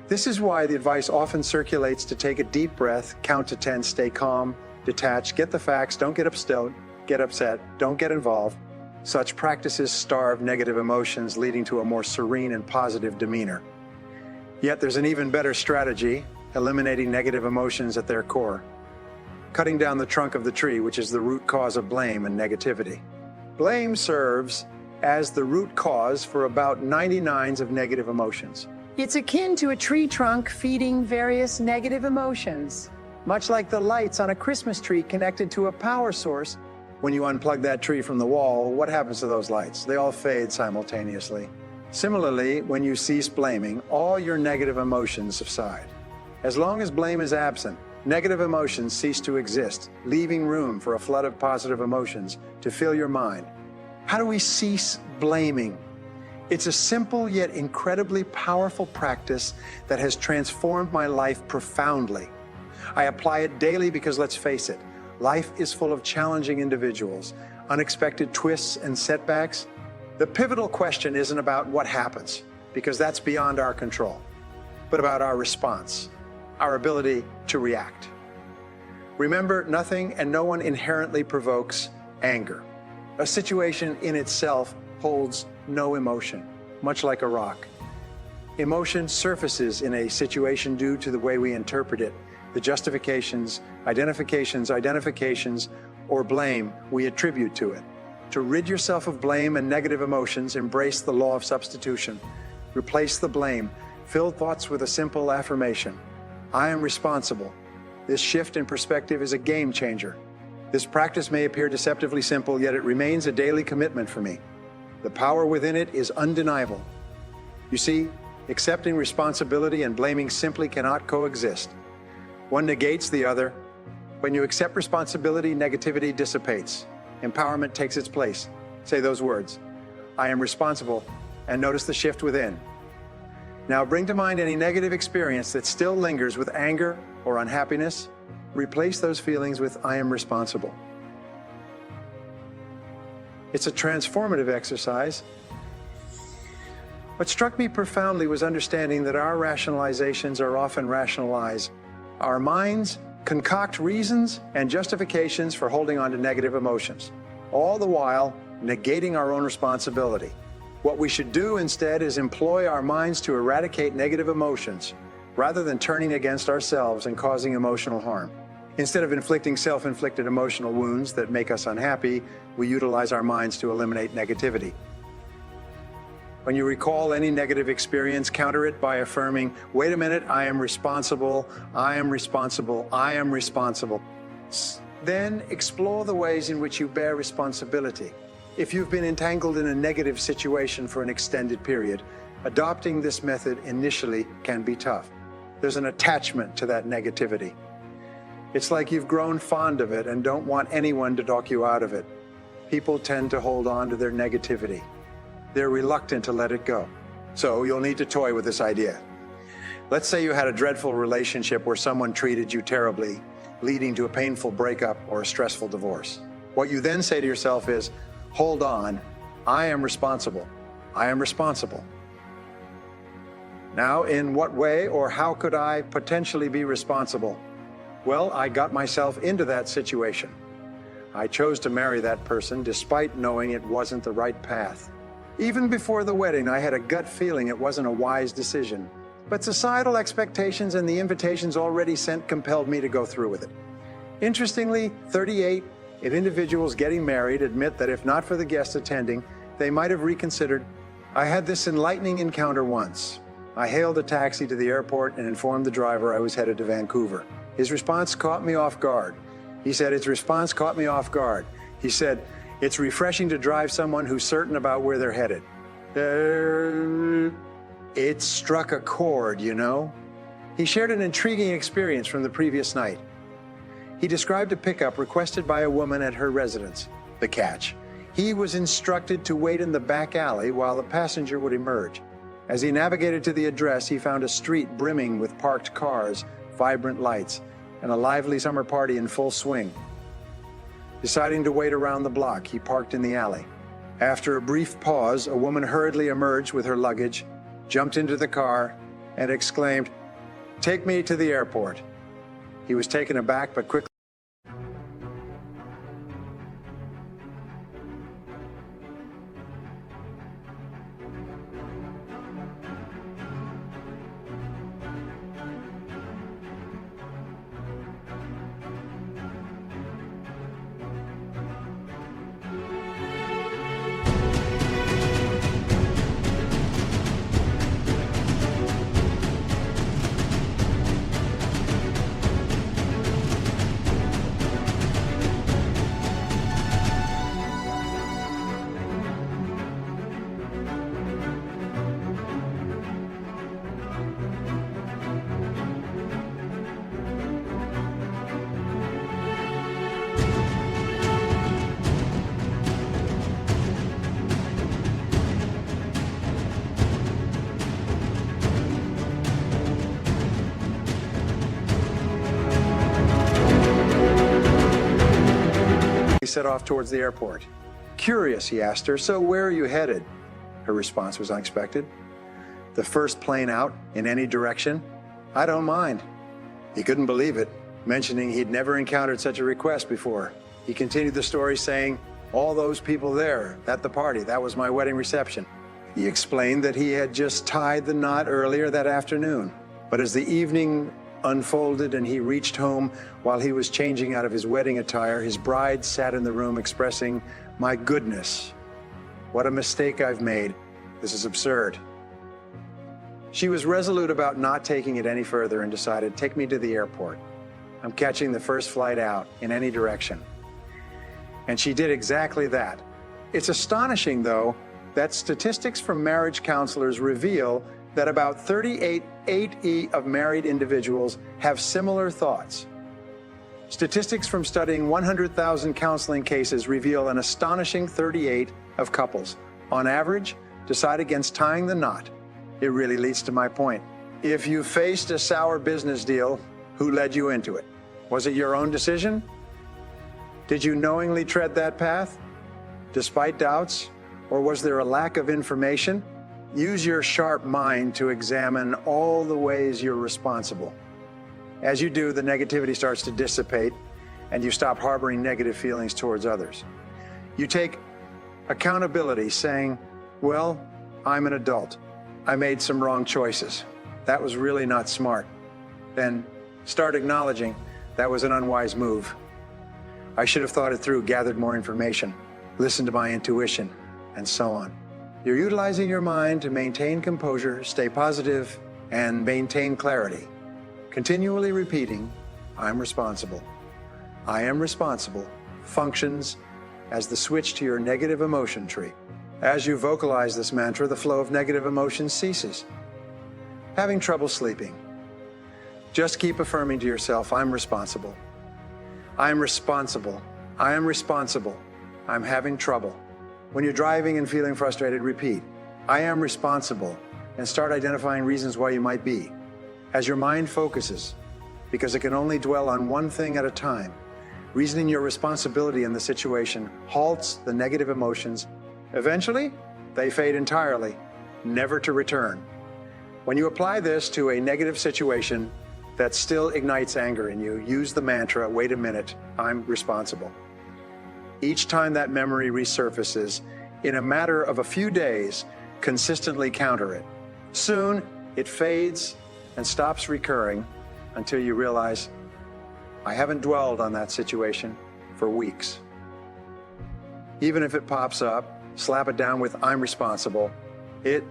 This is why the advice often circulates to take a deep breath, count to 10, stay calm, detach, get the facts, don't get upset, don't get involved. Such practices starve negative emotions, leading to a more serene and positive demeanor. Yet there's an even better strategy, eliminating negative emotions at their core. Cutting down the trunk of the tree, which is the root cause of blame and negativity. Blame serves as the root cause for about 99% of negative emotions. It's akin to a tree trunk feeding various negative emotions. Much like the lights on a Christmas tree connected to a power source. When you unplug that tree from the wall, what happens to those lights? They all fade simultaneously. Similarly, when you cease blaming, all your negative emotions subside. As long as blame is absent, negative emotions cease to exist, leaving room for a flood of positive emotions to fill your mind. How do we cease blaming? It's a simple yet incredibly powerful practice that has transformed my life profoundly. I apply it daily because, let's face it, life is full of challenging individuals, unexpected twists and setbacks. The pivotal question isn't about what happens, because that's beyond our control, but about our response, our ability to react. Remember, nothing and no one inherently provokes anger. A situation in itself holds no emotion, much like a rock. Emotion surfaces in a situation due to the way we interpret it, the justifications, identifications, or blame we attribute to it. To rid yourself of blame and negative emotions, embrace the law of substitution. Replace the blame. Fill thoughts with a simple affirmation. I am responsible. This shift in perspective is a game changer. This practice may appear deceptively simple, yet it remains a daily commitment for me. The power within it is undeniable. You see, accepting responsibility and blaming simply cannot coexist. One negates the other. When you accept responsibility, negativity dissipates. Empowerment takes its place. Say those words. I am responsible, and notice the shift within. Now bring to mind any negative experience that still lingers with anger or unhappiness. Replace those feelings with I am responsible. It's a transformative exercise. What struck me profoundly was understanding that our rationalizations are often rationalized. Our minds concoct reasons and justifications for holding on to negative emotions, all the while negating our own responsibility. What we should do instead is employ our minds to eradicate negative emotions, rather than turning against ourselves and causing emotional harm. Instead of inflicting self-inflicted emotional wounds that make us unhappy, we utilize our minds to eliminate negativity. When you recall any negative experience, counter it by affirming, wait a minute, I am responsible, I am responsible, I am responsible. Then explore the ways in which you bear responsibility. If you've been entangled in a negative situation for an extended period, adopting this method initially can be tough. There's an attachment to that negativity. It's like you've grown fond of it and don't want anyone to talk you out of it. People tend to hold on to their negativity. They're reluctant to let it go. So you'll need to toy with this idea. Let's say you had a dreadful relationship where someone treated you terribly, leading to a painful breakup or a stressful divorce. What you then say to yourself is, hold on, I am responsible. I am responsible. Now, in what way or how could I potentially be responsible? Well, I got myself into that situation. I chose to marry that person despite knowing it wasn't the right path. Even before the wedding, I had a gut feeling it wasn't a wise decision. But societal expectations and the invitations already sent compelled me to go through with it. Interestingly, 38 of individuals getting married admit that if not for the guests attending, they might have reconsidered. I had this enlightening encounter once. I hailed a taxi to the airport and informed the driver I was headed to Vancouver. His response caught me off guard. He said, it's refreshing to drive someone who's certain about where they're headed. It struck a chord, you know. He shared an intriguing experience from the previous night. He described a pickup requested by a woman at her residence. The catch: he was instructed to wait in the back alley while the passenger would emerge. As he navigated to the address, he found a street brimming with parked cars, vibrant lights, and a lively summer party in full swing. Deciding to wait around the block, he parked in the alley. After a brief pause, a woman hurriedly emerged with her luggage, jumped into the car, and exclaimed, "Take me to the airport." He was taken aback, but quickly he set off towards the airport. Curious, he asked her, "So where are you headed?" Her response was unexpected. "The first plane out in any direction? I don't mind." He couldn't believe it, mentioning he'd never encountered such a request before. He continued the story saying, "All those people there at the party, that was my wedding reception." He explained that he had just tied the knot earlier that afternoon. But as the evening unfolded and he reached home while he was changing out of his wedding attire, his bride sat in the room expressing, "My goodness, what a mistake I've made. This is absurd." She was resolute about not taking it any further and decided, "Take me to the airport. I'm catching the first flight out in any direction." And she did exactly that. It's astonishing, though, that statistics from marriage counselors reveal that about 38% of married individuals have similar thoughts. Statistics from studying 100,000 counseling cases reveal an astonishing 38 of couples, on average, decide against tying the knot. It really leads to my point. If you faced a sour business deal, who led you into it? Was it your own decision? Did you knowingly tread that path, despite doubts, or was there a lack of information? Use your sharp mind to examine all the ways you're responsible. As you do, the negativity starts to dissipate and you stop harboring negative feelings towards others. You take accountability, saying, "Well, I'm an adult. I made some wrong choices. That was really not smart." Then start acknowledging that was an unwise move. I should have thought it through, gathered more information, listened to my intuition, and so on. You're utilizing your mind to maintain composure, stay positive, and maintain clarity. Continually repeating, "I'm responsible. I am responsible," functions as the switch to your negative emotion tree. As you vocalize this mantra, the flow of negative emotions ceases. Having trouble sleeping? Just keep affirming to yourself, "I'm responsible. I'm responsible. I am responsible. I'm having trouble." When you're driving and feeling frustrated, repeat, "I am responsible," and start identifying reasons why you might be. As your mind focuses, because it can only dwell on one thing at a time, reasoning your responsibility in the situation halts the negative emotions. Eventually, they fade entirely, never to return. When you apply this to a negative situation that still ignites anger in you, use the mantra, "Wait a minute, I'm responsible." Each time that memory resurfaces, in a matter of a few days, consistently counter it. Soon, it fades and stops recurring until you realize, "I haven't dwelled on that situation for weeks." Even if it pops up, slap it down with "I'm responsible." It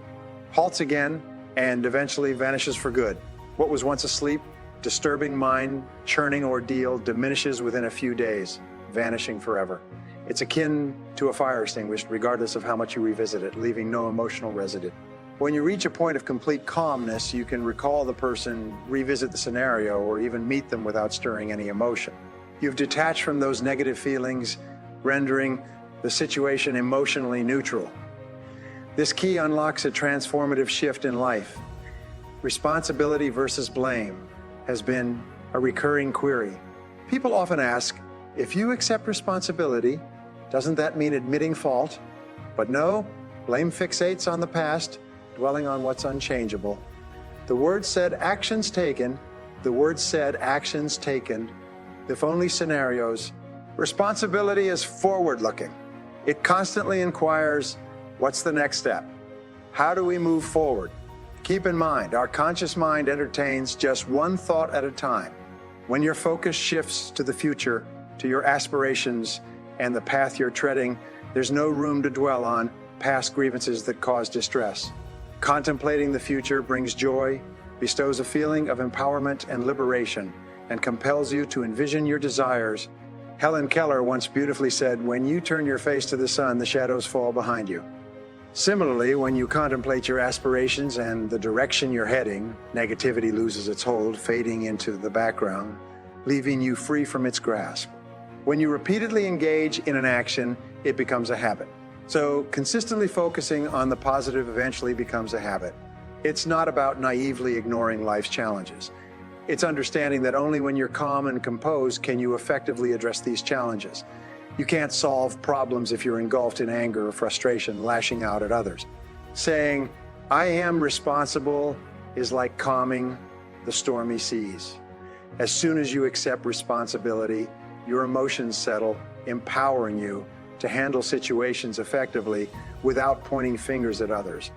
halts again and eventually vanishes for good. What was once a sleep, disturbing mind, churning ordeal diminishes within a few days, vanishing forever. It's akin to a fire extinguished, regardless of how much you revisit it, leaving no emotional residue. When you reach a point of complete calmness, you can recall the person, revisit the scenario, or even meet them without stirring any emotion. You've detached from those negative feelings, rendering the situation emotionally neutral. This key unlocks a transformative shift in life. Responsibility versus blame has been a recurring query. People often ask, If you accept responsibility, doesn't that mean admitting fault? But no, blame fixates on the past, dwelling on what's unchangeable. The word said, actions taken. The word said, actions taken. If only scenarios. Responsibility is forward-looking. It constantly inquires, what's the next step? How do we move forward? Keep in mind, our conscious mind entertains just one thought at a time. When your focus shifts to the future, to your aspirations and the path you're treading, there's no room to dwell on past grievances that cause distress. Contemplating the future brings joy, bestows a feeling of empowerment and liberation, and compels you to envision your desires. Helen Keller once beautifully said, "When you turn your face to the sun, the shadows fall behind you." Similarly, when you contemplate your aspirations and the direction you're heading, negativity loses its hold, fading into the background, leaving you free from its grasp. When you repeatedly engage in an action, it becomes a habit. So consistently focusing on the positive eventually becomes a habit. It's not about naively ignoring life's challenges. It's understanding that only when you're calm and composed can you effectively address these challenges. You can't solve problems if you're engulfed in anger or frustration, lashing out at others. Saying, "I am responsible," is like calming the stormy seas. As soon as you accept responsibility, your emotions settle, empowering you to handle situations effectively without pointing fingers at others.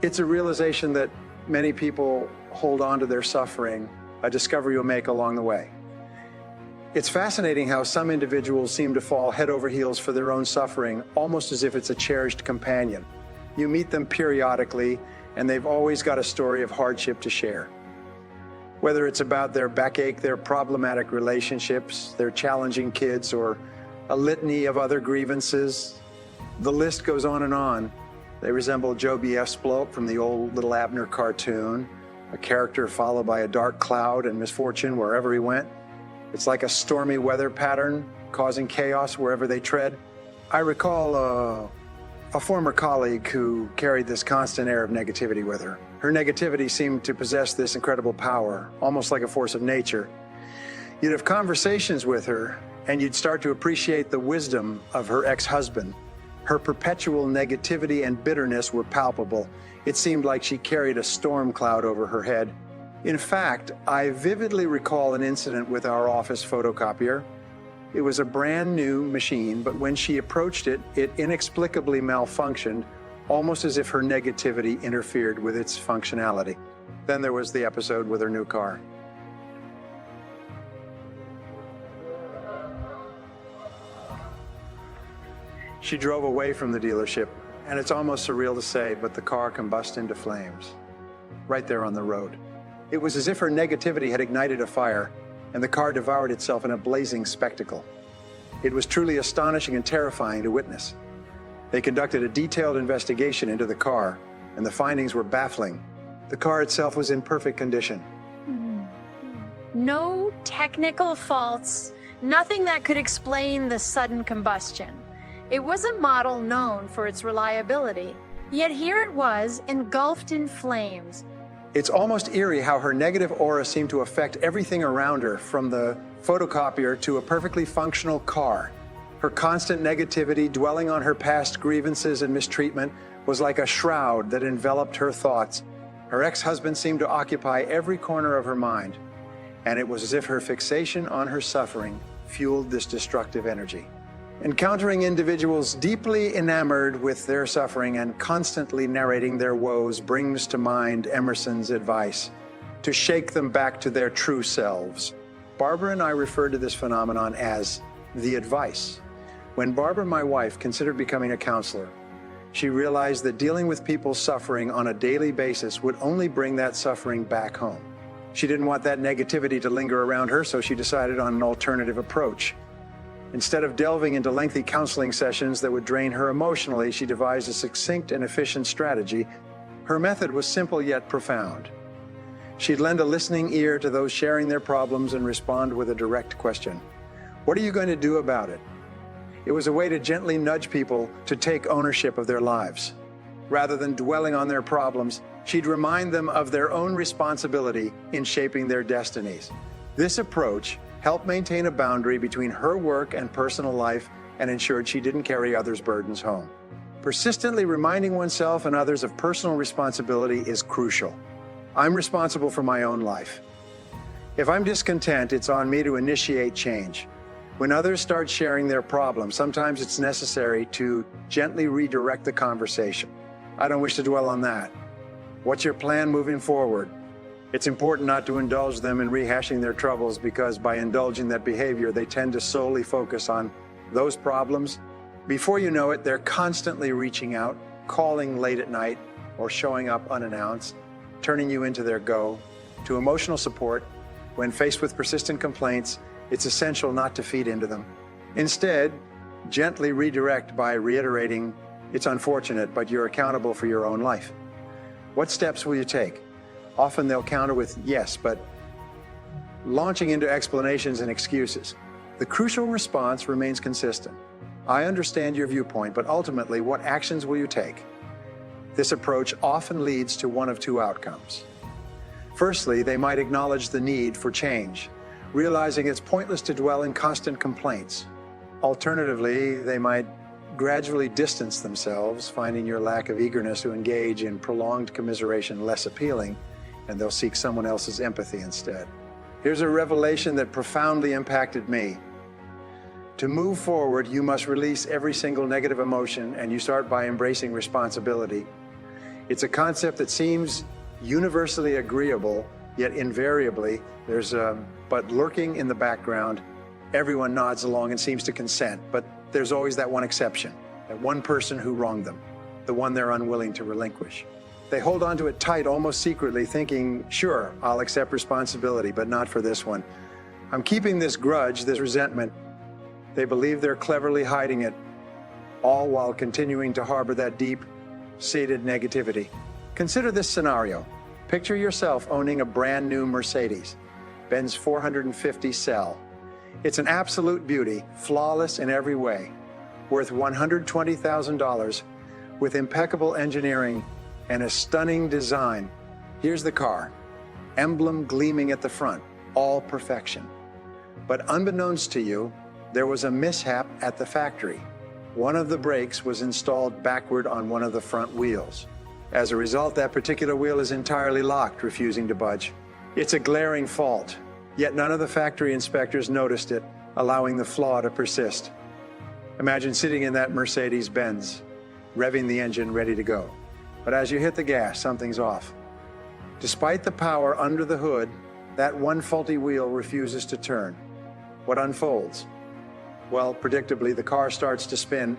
It's a realization that many people hold on to their suffering, a discovery you'll make along the way. It's fascinating how some individuals seem to fall head over heels for their own suffering, almost as if it's a cherished companion. You meet them periodically, and they've always got a story of hardship to share. Whether it's about their backache, their problematic relationships, their challenging kids, or a litany of other grievances, the list goes on and on. They resemble Joe B.F. Bloke from the old Little Abner cartoon, a character followed by a dark cloud and misfortune wherever he went. It's like a stormy weather pattern, causing chaos wherever they tread. I recall a former colleague who carried this constant air of negativity with her. Her negativity seemed to possess this incredible power, almost like a force of nature. You'd have conversations with her, and you'd start to appreciate the wisdom of her ex-husband. Her perpetual negativity and bitterness were palpable. It seemed like she carried a storm cloud over her head. In fact, I vividly recall an incident with our office photocopier. It was a brand new machine, but when she approached it, it inexplicably malfunctioned, almost as if her negativity interfered with its functionality. Then there was the episode with her new car. She drove away from the dealership, and it's almost surreal to say, but the car combusted into flames, right there on the road. It was as if her negativity had ignited a fire, and the car devoured itself in a blazing spectacle. It was truly astonishing and terrifying to witness. They conducted a detailed investigation into the car, and the findings were baffling. The car itself was in perfect condition. No technical faults, nothing that could explain the sudden combustion. It was a model known for its reliability, yet here it was, engulfed in flames. It's almost eerie how her negative aura seemed to affect everything around her, from the photocopier to a perfectly functional car. Her constant negativity, dwelling on her past grievances and mistreatment, was like a shroud that enveloped her thoughts. Her ex-husband seemed to occupy every corner of her mind, and it was as if her fixation on her suffering fueled this destructive energy. Encountering individuals deeply enamored with their suffering and constantly narrating their woes brings to mind Emerson's advice to shake them back to their true selves. Barbara and I refer to this phenomenon as the advice. When Barbara, my wife, considered becoming a counselor, she realized that dealing with people's suffering on a daily basis would only bring that suffering back home. She didn't want that negativity to linger around her, so she decided on an alternative approach. Instead of delving into lengthy counseling sessions that would drain her emotionally, she devised a succinct and efficient strategy. Her method was simple yet profound. She'd lend a listening ear to those sharing their problems and respond with a direct question. What are you going to do about it? It was a way to gently nudge people to take ownership of their lives. Rather than dwelling on their problems, she'd remind them of their own responsibility in shaping their destinies. This approach helped maintain a boundary between her work and personal life and ensured she didn't carry others' burdens home. Persistently reminding oneself and others of personal responsibility is crucial. I'm responsible for my own life. If I'm discontent, it's on me to initiate change. When others start sharing their problems, sometimes it's necessary to gently redirect the conversation. I don't wish to dwell on that. What's your plan moving forward? It's important not to indulge them in rehashing their troubles, because by indulging that behavior, they tend to solely focus on those problems. Before you know it, they're constantly reaching out, calling late at night, or showing up unannounced, turning you into their go-to emotional support. When faced with persistent complaints, it's essential not to feed into them. Instead, gently redirect by reiterating, "It's unfortunate, but you're accountable for your own life. What steps will you take?" Often they'll counter with, "Yes, but," launching into explanations and excuses. The crucial response remains consistent. "I understand your viewpoint, but ultimately, what actions will you take?" This approach often leads to one of two outcomes. Firstly, they might acknowledge the need for change, realizing it's pointless to dwell in constant complaints. Alternatively, they might gradually distance themselves, finding your lack of eagerness to engage in prolonged commiseration less appealing, and they'll seek someone else's empathy instead. Here's a revelation that profoundly impacted me. To move forward, you must release every single negative emotion, and you start by embracing responsibility. It's a concept that seems universally agreeable, yet invariably but lurking in the background. Everyone nods along and seems to consent, but there's always that one exception, that one person who wronged them, the one they're unwilling to relinquish. They hold on to it tight, almost secretly, thinking, "Sure, I'll accept responsibility, but not for this one. I'm keeping this grudge, this resentment." They believe they're cleverly hiding it, all while continuing to harbor that deep-seated negativity. Consider this scenario. Picture yourself owning a brand new Mercedes, Benz 450 SL. It's an absolute beauty, flawless in every way, worth $120,000, with impeccable engineering and a stunning design. Here's the car, emblem gleaming at the front, all perfection. But unbeknownst to you, there was a mishap at the factory. One of the brakes was installed backward on one of the front wheels. As a result, that particular wheel is entirely locked, refusing to budge. It's a glaring fault, yet none of the factory inspectors noticed it, allowing the flaw to persist. Imagine sitting in that Mercedes-Benz, revving the engine ready to go. But as you hit the gas, something's off. Despite the power under the hood, that one faulty wheel refuses to turn. What unfolds? Well, predictably, the car starts to spin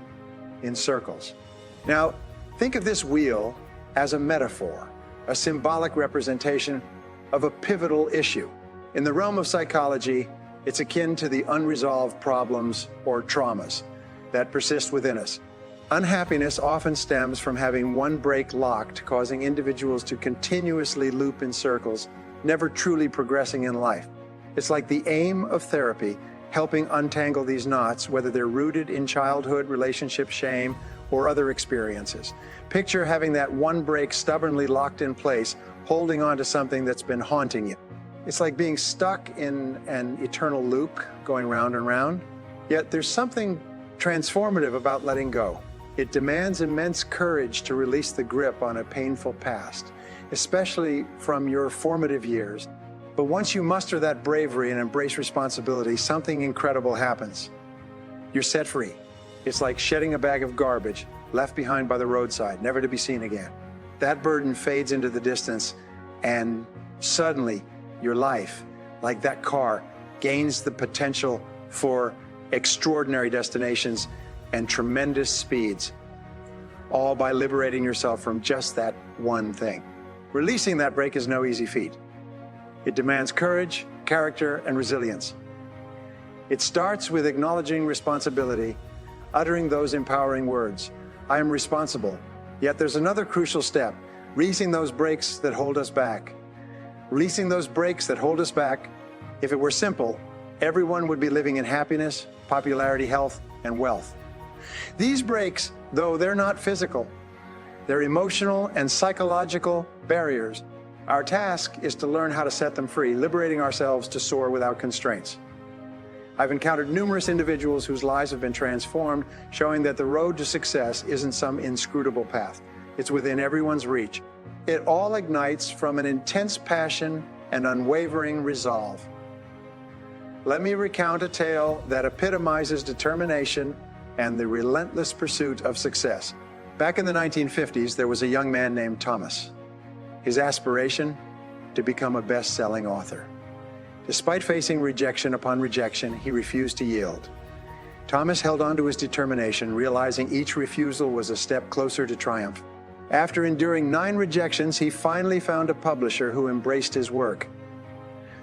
in circles. Now, think of this wheel as a metaphor, a symbolic representation of a pivotal issue. In the realm of psychology, it's akin to the unresolved problems or traumas that persist within us. Unhappiness often stems from having one brake locked, causing individuals to continuously loop in circles, never truly progressing in life. It's like the aim of therapy, helping untangle these knots, whether they're rooted in childhood, relationship shame, or other experiences. Picture having that one brake stubbornly locked in place, holding on to something that's been haunting you. It's like being stuck in an eternal loop, going round and round. Yet there's something transformative about letting go. It demands immense courage to release the grip on a painful past, especially from your formative years. But once you muster that bravery and embrace responsibility, something incredible happens. You're set free. It's like shedding a bag of garbage left behind by the roadside, never to be seen again. That burden fades into the distance, and suddenly your life, like that car, gains the potential for extraordinary destinations and tremendous speeds, all by liberating yourself from just that one thing. Releasing that brake is no easy feat. It demands courage, character, and resilience. It starts with acknowledging responsibility, uttering those empowering words, "I am responsible." Yet there's another crucial step, releasing those brakes that hold us back. Releasing those brakes that hold us back. If it were simple, everyone would be living in happiness, popularity, health, and wealth. These brakes, though they're not physical, they're emotional and psychological barriers. Our task is to learn how to set them free, liberating ourselves to soar without constraints. I've encountered numerous individuals whose lives have been transformed, showing that the road to success isn't some inscrutable path. It's within everyone's reach. It all ignites from an intense passion and unwavering resolve. Let me recount a tale that epitomizes determination and the relentless pursuit of success. Back in the 1950s, there was a young man named Thomas. His aspiration? To become a best-selling author. Despite facing rejection upon rejection, he refused to yield. Thomas held on to his determination, realizing each refusal was a step closer to triumph. After enduring 9 rejections, he finally found a publisher who embraced his work.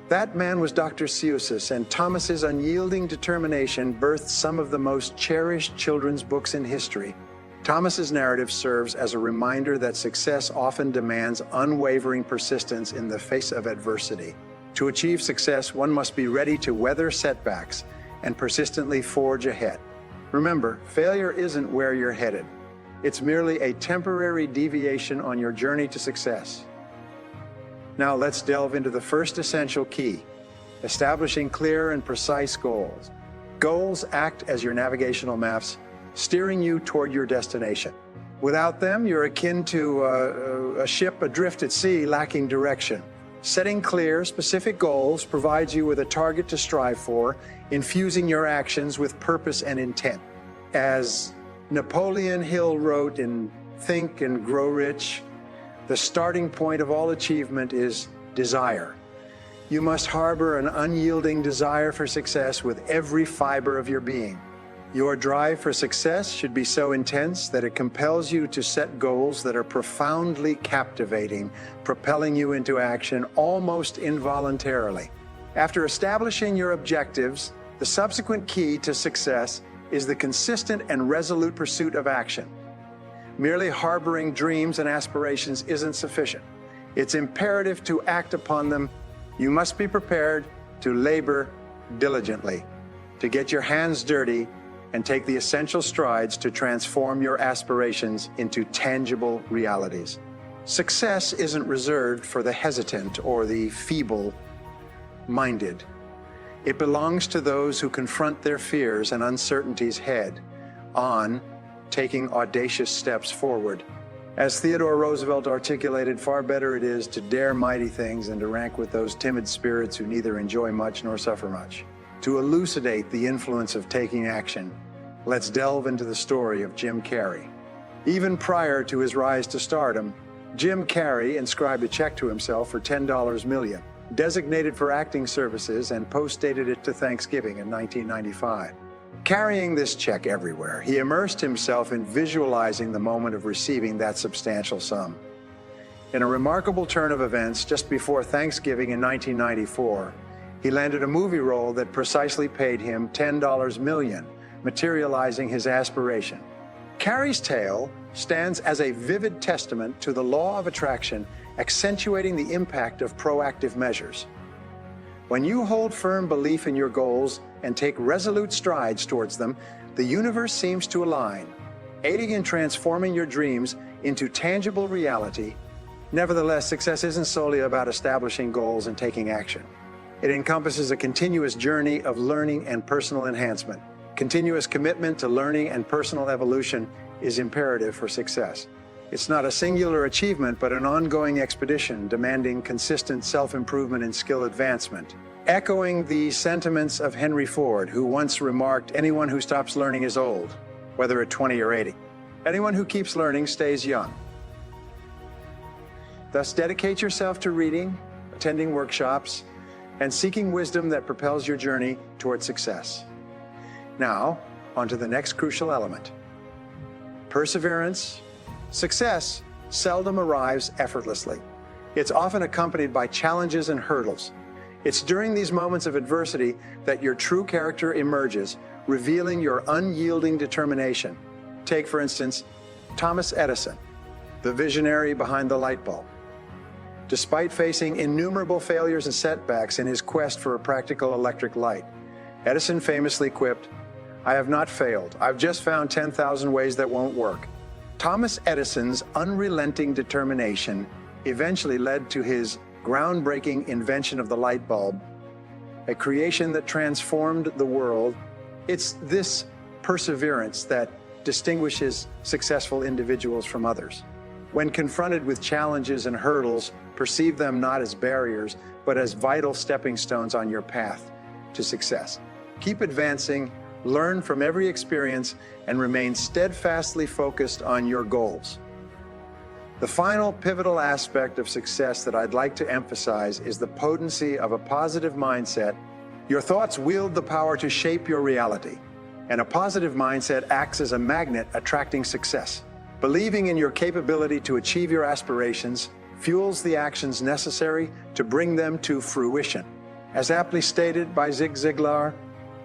That man was Dr. Seuss, and Thomas's unyielding determination birthed some of the most cherished children's books in history. Thomas's narrative serves as a reminder that success often demands unwavering persistence in the face of adversity. To achieve success, one must be ready to weather setbacks and persistently forge ahead. Remember, failure isn't where you're headed. It's merely a temporary deviation on your journey to success. Now let's delve into the first essential key, establishing clear and precise goals. Goals act as your navigational maps, steering you toward your destination. Without them, you're akin to a ship adrift at sea lacking direction. Setting clear, specific goals provides you with a target to strive for, infusing your actions with purpose and intent. As Napoleon Hill wrote in Think and Grow Rich, the starting point of all achievement is desire. You must harbor an unyielding desire for success with every fiber of your being. Your drive for success should be so intense that it compels you to set goals that are profoundly captivating, propelling you into action almost involuntarily. After establishing your objectives, the subsequent key to success is the consistent and resolute pursuit of action. Merely harboring dreams and aspirations isn't sufficient. It's imperative to act upon them. You must be prepared to labor diligently, to get your hands dirty, and take the essential strides to transform your aspirations into tangible realities. Success isn't reserved for the hesitant or the feeble-minded. It belongs to those who confront their fears and uncertainties head on, taking audacious steps forward. As Theodore Roosevelt articulated, far better it is to dare mighty things than to rank with those timid spirits who neither enjoy much nor suffer much. To elucidate the influence of taking action, let's delve into the story of Jim Carrey. Even prior to his rise to stardom, Jim Carrey inscribed a check to himself for $10 million, designated for acting services, and post-dated it to Thanksgiving in 1995. Carrying this check everywhere, he immersed himself in visualizing the moment of receiving that substantial sum. In a remarkable turn of events, just before Thanksgiving in 1994, he landed a movie role that precisely paid him $10 million, materializing his aspiration. Carrey's tale stands as a vivid testament to the law of attraction, accentuating the impact of proactive measures. When you hold firm belief in your goals and take resolute strides towards them, the universe seems to align, aiding in transforming your dreams into tangible reality. Nevertheless, success isn't solely about establishing goals and taking action. It encompasses a continuous journey of learning and personal enhancement. Continuous commitment to learning and personal evolution is imperative for success. It's not a singular achievement, but an ongoing expedition demanding consistent self-improvement and skill advancement. Echoing the sentiments of Henry Ford, who once remarked, "Anyone who stops learning is old, whether at 20 or 80. Anyone who keeps learning stays young." Thus, dedicate yourself to reading, attending workshops, and seeking wisdom that propels your journey toward success. Now, on to the next crucial element. Perseverance. Success seldom arrives effortlessly. It's often accompanied by challenges and hurdles. It's during these moments of adversity that your true character emerges, revealing your unyielding determination. Take, for instance, Thomas Edison, the visionary behind the light bulb. Despite facing innumerable failures and setbacks in his quest for a practical electric light, Edison famously quipped, "I have not failed. I've just found 10,000 ways that won't work." Thomas Edison's unrelenting determination eventually led to his groundbreaking invention of the light bulb a creation that transformed the world. It's this perseverance that distinguishes successful individuals from others. When confronted with challenges and hurdles, perceive them not as barriers, but as vital stepping stones on your path to success. Keep advancing, learn from every experience, and remain steadfastly focused on your goals. The final pivotal aspect of success that I'd like to emphasize is the potency of a positive mindset. Your thoughts wield the power to shape your reality, and a positive mindset acts as a magnet attracting success. Believing in your capability to achieve your aspirations fuels the actions necessary to bring them to fruition. As aptly stated by Zig Ziglar,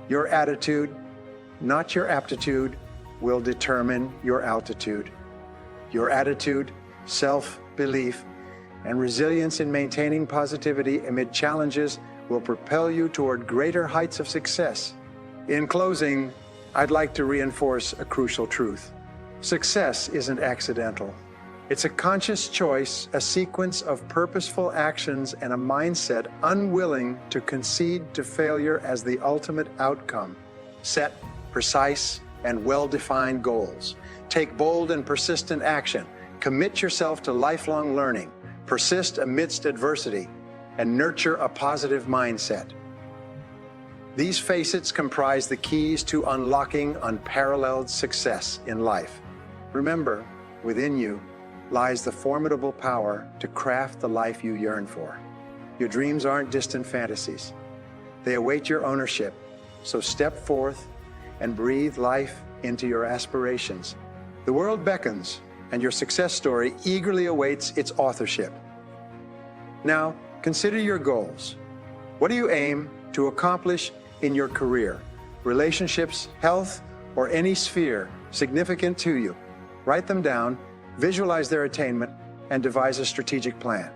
your attitude, not your aptitude, will determine your altitude. Your attitude, self-belief, and resilience in maintaining positivity amid challenges will propel you toward greater heights of success. In closing, I'd like to reinforce a crucial truth. Success isn't accidental. It's a conscious choice, a sequence of purposeful actions, and a mindset unwilling to concede to failure as the ultimate outcome. Set precise and well-defined goals. Take bold and persistent action. Commit yourself to lifelong learning. Persist amidst adversity, and nurture a positive mindset. These facets comprise the keys to unlocking unparalleled success in life. Remember, within you lies the formidable power to craft the life you yearn for. Your dreams aren't distant fantasies. They await your ownership. So step forth and breathe life into your aspirations. The world beckons, and your success story eagerly awaits its authorship. Now, consider your goals. What do you aim to accomplish in your career, relationships, health, or any sphere significant to you? Write them down, visualize their attainment, and devise a strategic plan.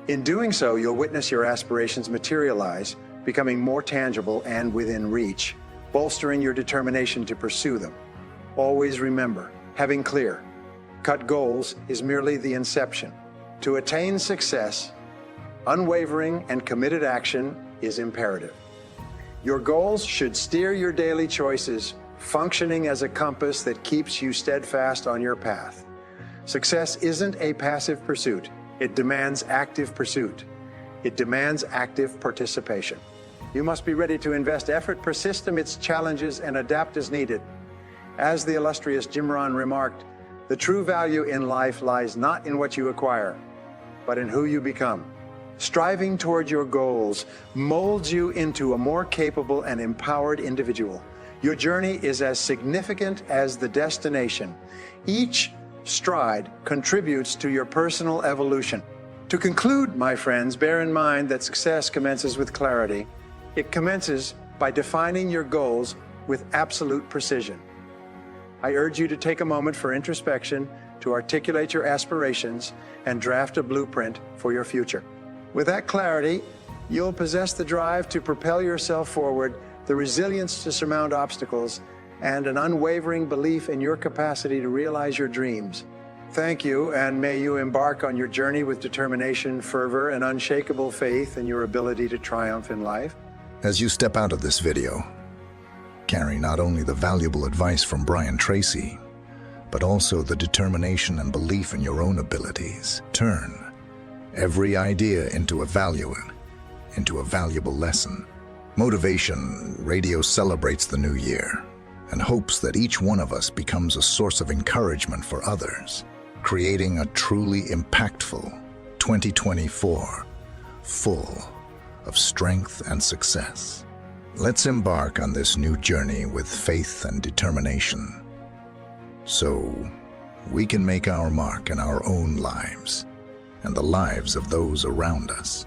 In doing so, you'll witness your aspirations materialize, becoming more tangible and within reach, bolstering your determination to pursue them. Always remember, having clear, cut goals is merely the inception. To attain success, unwavering and committed action is imperative. Your goals should steer your daily choices, functioning as a compass that keeps you steadfast on your path. Success isn't a passive pursuit. It demands active pursuit. It demands active participation. You must be ready to invest effort, persist amidst challenges, and adapt as needed. As the illustrious Jim Rohn remarked, the true value in life lies not in what you acquire, but in who you become. Striving toward your goals molds you into a more capable and empowered individual. Your journey is as significant as the destination. Each stride contributes to your personal evolution. To conclude, my friends, bear in mind that success commences with clarity. It commences by defining your goals with absolute precision. I urge you to take a moment for introspection, to articulate your aspirations, and draft a blueprint for your future. With that clarity, you'll possess the drive to propel yourself forward, the resilience to surmount obstacles, and an unwavering belief in your capacity to realize your dreams. Thank you, and may you embark on your journey with determination, fervor, and unshakable faith in your ability to triumph in life. As you step out of this video, carry not only the valuable advice from Brian Tracy, but also the determination and belief in your own abilities. Turn every idea into a valuable lesson. Motivation Radio celebrates the new year and hopes that each one of us becomes a source of encouragement for others, creating a truly impactful 2024 full of strength and success. Let's embark on this new journey with faith and determination, so we can make our mark in our own lives and the lives of those around us.